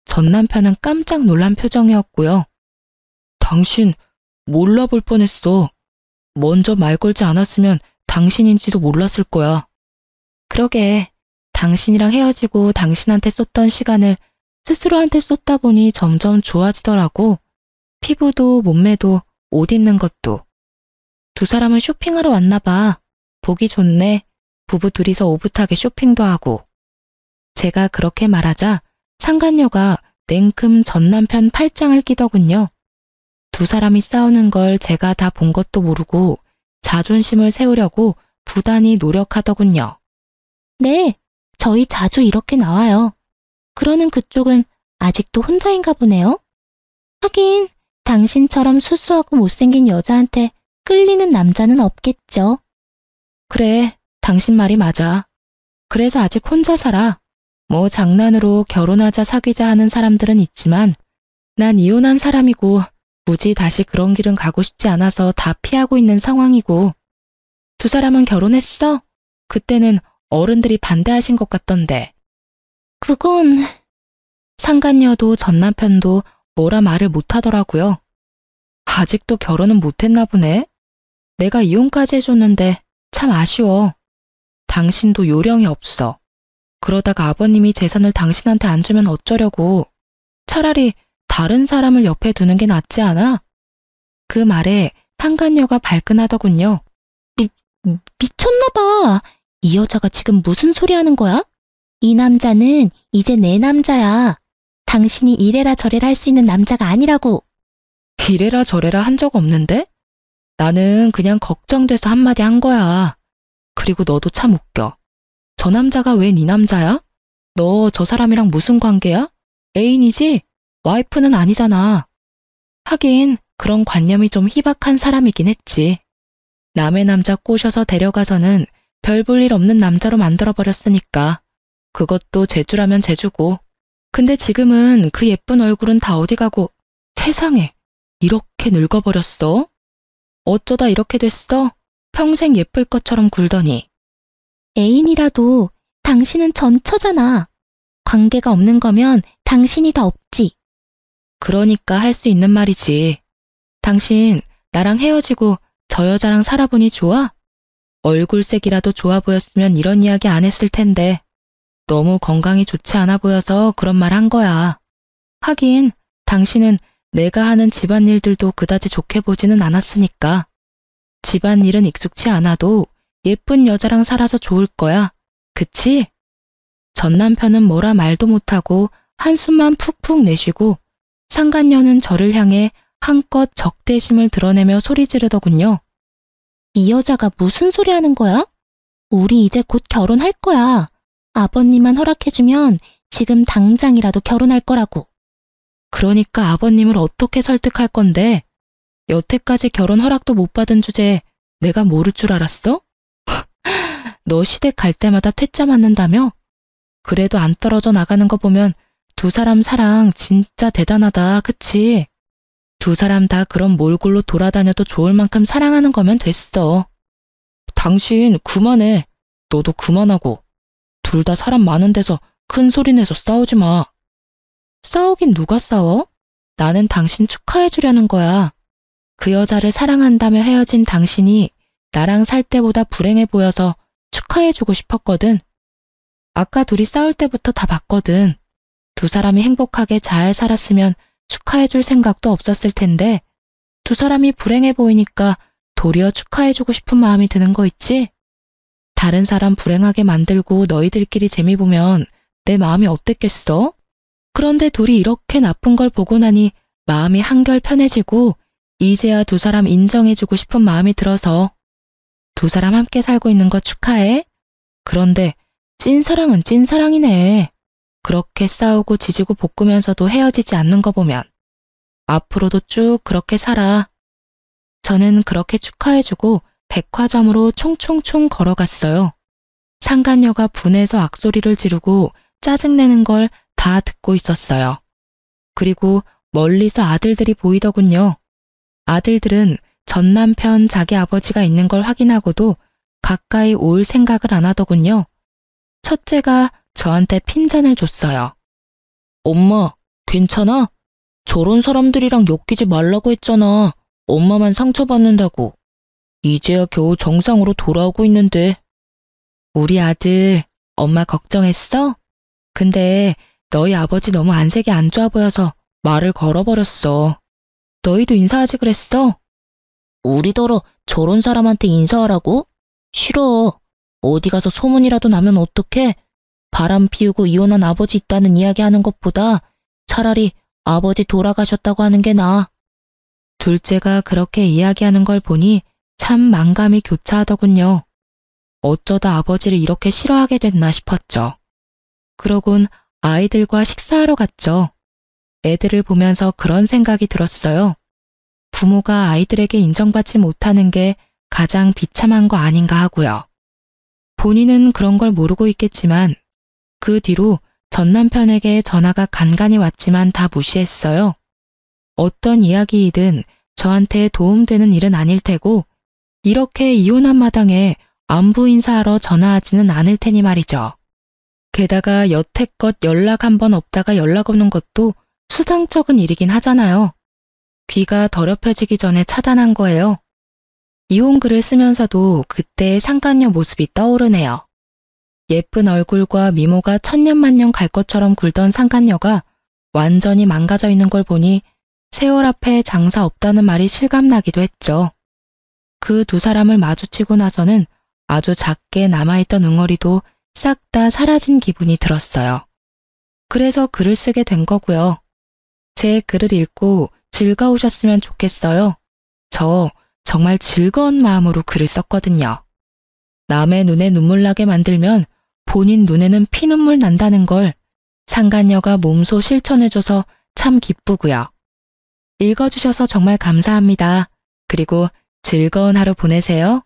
S1: 전 남편은 깜짝 놀란 표정이었고요. 당신 몰라볼 뻔했어. 먼저 말 걸지 않았으면 당신인지도 몰랐을 거야. 그러게, 당신이랑 헤어지고 당신한테 쏟던 시간을 스스로한테 쏟다 보니 점점 좋아지더라고. 피부도 몸매도 옷 입는 것도. 두 사람은 쇼핑하러 왔나 봐. 보기 좋네. 부부 둘이서 오붓하게 쇼핑도 하고. 제가 그렇게 말하자 상간녀가 냉큼 전 남편 팔짱을 끼더군요. 두 사람이 싸우는 걸 제가 다 본 것도 모르고 자존심을 세우려고 부단히 노력하더군요. 네, 저희 자주 이렇게 나와요. 그러는 그쪽은 아직도 혼자인가 보네요. 하긴 당신처럼 수수하고 못생긴 여자한테 끌리는 남자는 없겠죠. 그래, 당신 말이 맞아. 그래서 아직 혼자 살아. 뭐 장난으로 결혼하자 사귀자 하는 사람들은 있지만 난 이혼한 사람이고 굳이 다시 그런 길은 가고 싶지 않아서 다 피하고 있는 상황이고. 두 사람은 결혼했어? 그때는 어른들이 반대하신 것 같던데. 그건... 상간녀도 전 남편도 뭐라 말을 못하더라고요. 아직도 결혼은 못했나 보네. 내가 이혼까지 해줬는데 참 아쉬워. 당신도 요령이 없어. 그러다가 아버님이 재산을 당신한테 안 주면 어쩌려고. 차라리 다른 사람을 옆에 두는 게 낫지 않아? 그 말에 상간녀가 발끈하더군요. 미쳤나 봐. 이 여자가 지금 무슨 소리 하는 거야? 이 남자는 이제 내 남자야. 당신이 이래라 저래라 할 수 있는 남자가 아니라고. 이래라 저래라 한 적 없는데? 나는 그냥 걱정돼서 한마디 한 거야. 그리고 너도 참 웃겨. 저 남자가 왜 네 남자야? 너 저 사람이랑 무슨 관계야? 애인이지? 와이프는 아니잖아. 하긴 그런 관념이 좀 희박한 사람이긴 했지. 남의 남자 꼬셔서 데려가서는 별 볼 일 없는 남자로 만들어버렸으니까. 그것도 재주라면 재주고. 근데 지금은 그 예쁜 얼굴은 다 어디 가고. 세상에, 이렇게 늙어버렸어? 어쩌다 이렇게 됐어? 평생 예쁠 것처럼 굴더니.
S2: 애인이라도 당신은 전처잖아. 관계가 없는 거면 당신이 다 없지.
S1: 그러니까 할 수 있는 말이지. 당신 나랑 헤어지고 저 여자랑 살아보니 좋아? 얼굴색이라도 좋아 보였으면 이런 이야기 안 했을 텐데 너무 건강이 좋지 않아 보여서 그런 말 한 거야. 하긴 당신은 내가 하는 집안일들도 그다지 좋게 보지는 않았으니까. 집안일은 익숙치 않아도 예쁜 여자랑 살아서 좋을 거야. 그치? 전 남편은 뭐라 말도 못하고 한숨만 푹푹 내쉬고 상간녀는 저를 향해 한껏 적대심을 드러내며 소리 지르더군요.
S2: 이 여자가 무슨 소리 하는 거야? 우리 이제 곧 결혼할 거야. 아버님만 허락해주면 지금 당장이라도 결혼할 거라고.
S1: 그러니까 아버님을 어떻게 설득할 건데? 여태까지 결혼 허락도 못 받은 주제에 내가 모를 줄 알았어? 너 시댁 갈 때마다 퇴짜 맞는다며? 그래도 안 떨어져 나가는 거 보면 두 사람 사랑 진짜 대단하다, 그치? 두 사람 다 그런 몰골로 돌아다녀도 좋을 만큼 사랑하는 거면 됐어. 당신 그만해. 너도 그만하고. 둘 다 사람 많은 데서 큰 소리 내서 싸우지 마. 싸우긴 누가 싸워? 나는 당신 축하해 주려는 거야. 그 여자를 사랑한다며 헤어진 당신이 나랑 살 때보다 불행해 보여서 축하해 주고 싶었거든. 아까 둘이 싸울 때부터 다 봤거든. 두 사람이 행복하게 잘 살았으면 축하해 줄 생각도 없었을 텐데 두 사람이 불행해 보이니까 도리어 축하해 주고 싶은 마음이 드는 거 있지? 다른 사람 불행하게 만들고 너희들끼리 재미 보면 내 마음이 어땠겠어? 그런데 둘이 이렇게 나쁜 걸 보고 나니 마음이 한결 편해지고 이제야 두 사람 인정해주고 싶은 마음이 들어서 두 사람 함께 살고 있는 거 축하해? 그런데 찐사랑은 찐사랑이네. 그렇게 싸우고 지지고 볶으면서도 헤어지지 않는 거 보면 앞으로도 쭉 그렇게 살아. 저는 그렇게 축하해주고 백화점으로 총총총 걸어갔어요. 상간녀가 분해서 악소리를 지르고 짜증내는 걸 다 듣고 있었어요. 그리고 멀리서 아들들이 보이더군요. 아들들은 전 남편 자기 아버지가 있는 걸 확인하고도 가까이 올 생각을 안 하더군요. 첫째가 저한테 핀잔을 줬어요. 엄마, 괜찮아? 저런 사람들이랑 엮이지 말라고 했잖아. 엄마만 상처받는다고. 이제야 겨우 정상으로 돌아오고 있는데. 우리 아들, 엄마 걱정했어? 근데 너희 아버지 너무 안색이 안 좋아 보여서 말을 걸어버렸어. 너희도 인사하지 그랬어? 우리더러 저런 사람한테 인사하라고? 싫어. 어디 가서 소문이라도 나면 어떡해? 바람 피우고 이혼한 아버지 있다는 이야기하는 것보다 차라리 아버지 돌아가셨다고 하는 게 나아. 둘째가 그렇게 이야기하는 걸 보니 참 만감이 교차하더군요. 어쩌다 아버지를 이렇게 싫어하게 됐나 싶었죠. 그러곤 아이들과 식사하러 갔죠. 애들을 보면서 그런 생각이 들었어요. 부모가 아이들에게 인정받지 못하는 게 가장 비참한 거 아닌가 하고요. 본인은 그런 걸 모르고 있겠지만 그 뒤로 전 남편에게 전화가 간간히 왔지만 다 무시했어요. 어떤 이야기이든 저한테 도움되는 일은 아닐 테고 이렇게 이혼한 마당에 안부 인사하러 전화하지는 않을 테니 말이죠. 게다가 여태껏 연락 한 번 없다가 연락 오는 것도 수상쩍은 일이긴 하잖아요. 귀가 더럽혀지기 전에 차단한 거예요. 이혼 글을 쓰면서도 그때의 상간녀 모습이 떠오르네요. 예쁜 얼굴과 미모가 천년만년 갈 것처럼 굴던 상간녀가 완전히 망가져 있는 걸 보니 세월 앞에 장사 없다는 말이 실감나기도 했죠. 그 두 사람을 마주치고 나서는 아주 작게 남아있던 응어리도 싹 다 사라진 기분이 들었어요. 그래서 글을 쓰게 된 거고요. 제 글을 읽고 즐거우셨으면 좋겠어요. 저 정말 즐거운 마음으로 글을 썼거든요. 남의 눈에 눈물 나게 만들면 본인 눈에는 피눈물 난다는 걸 상간녀가 몸소 실천해줘서 참 기쁘고요. 읽어주셔서 정말 감사합니다. 그리고 즐거운 하루 보내세요.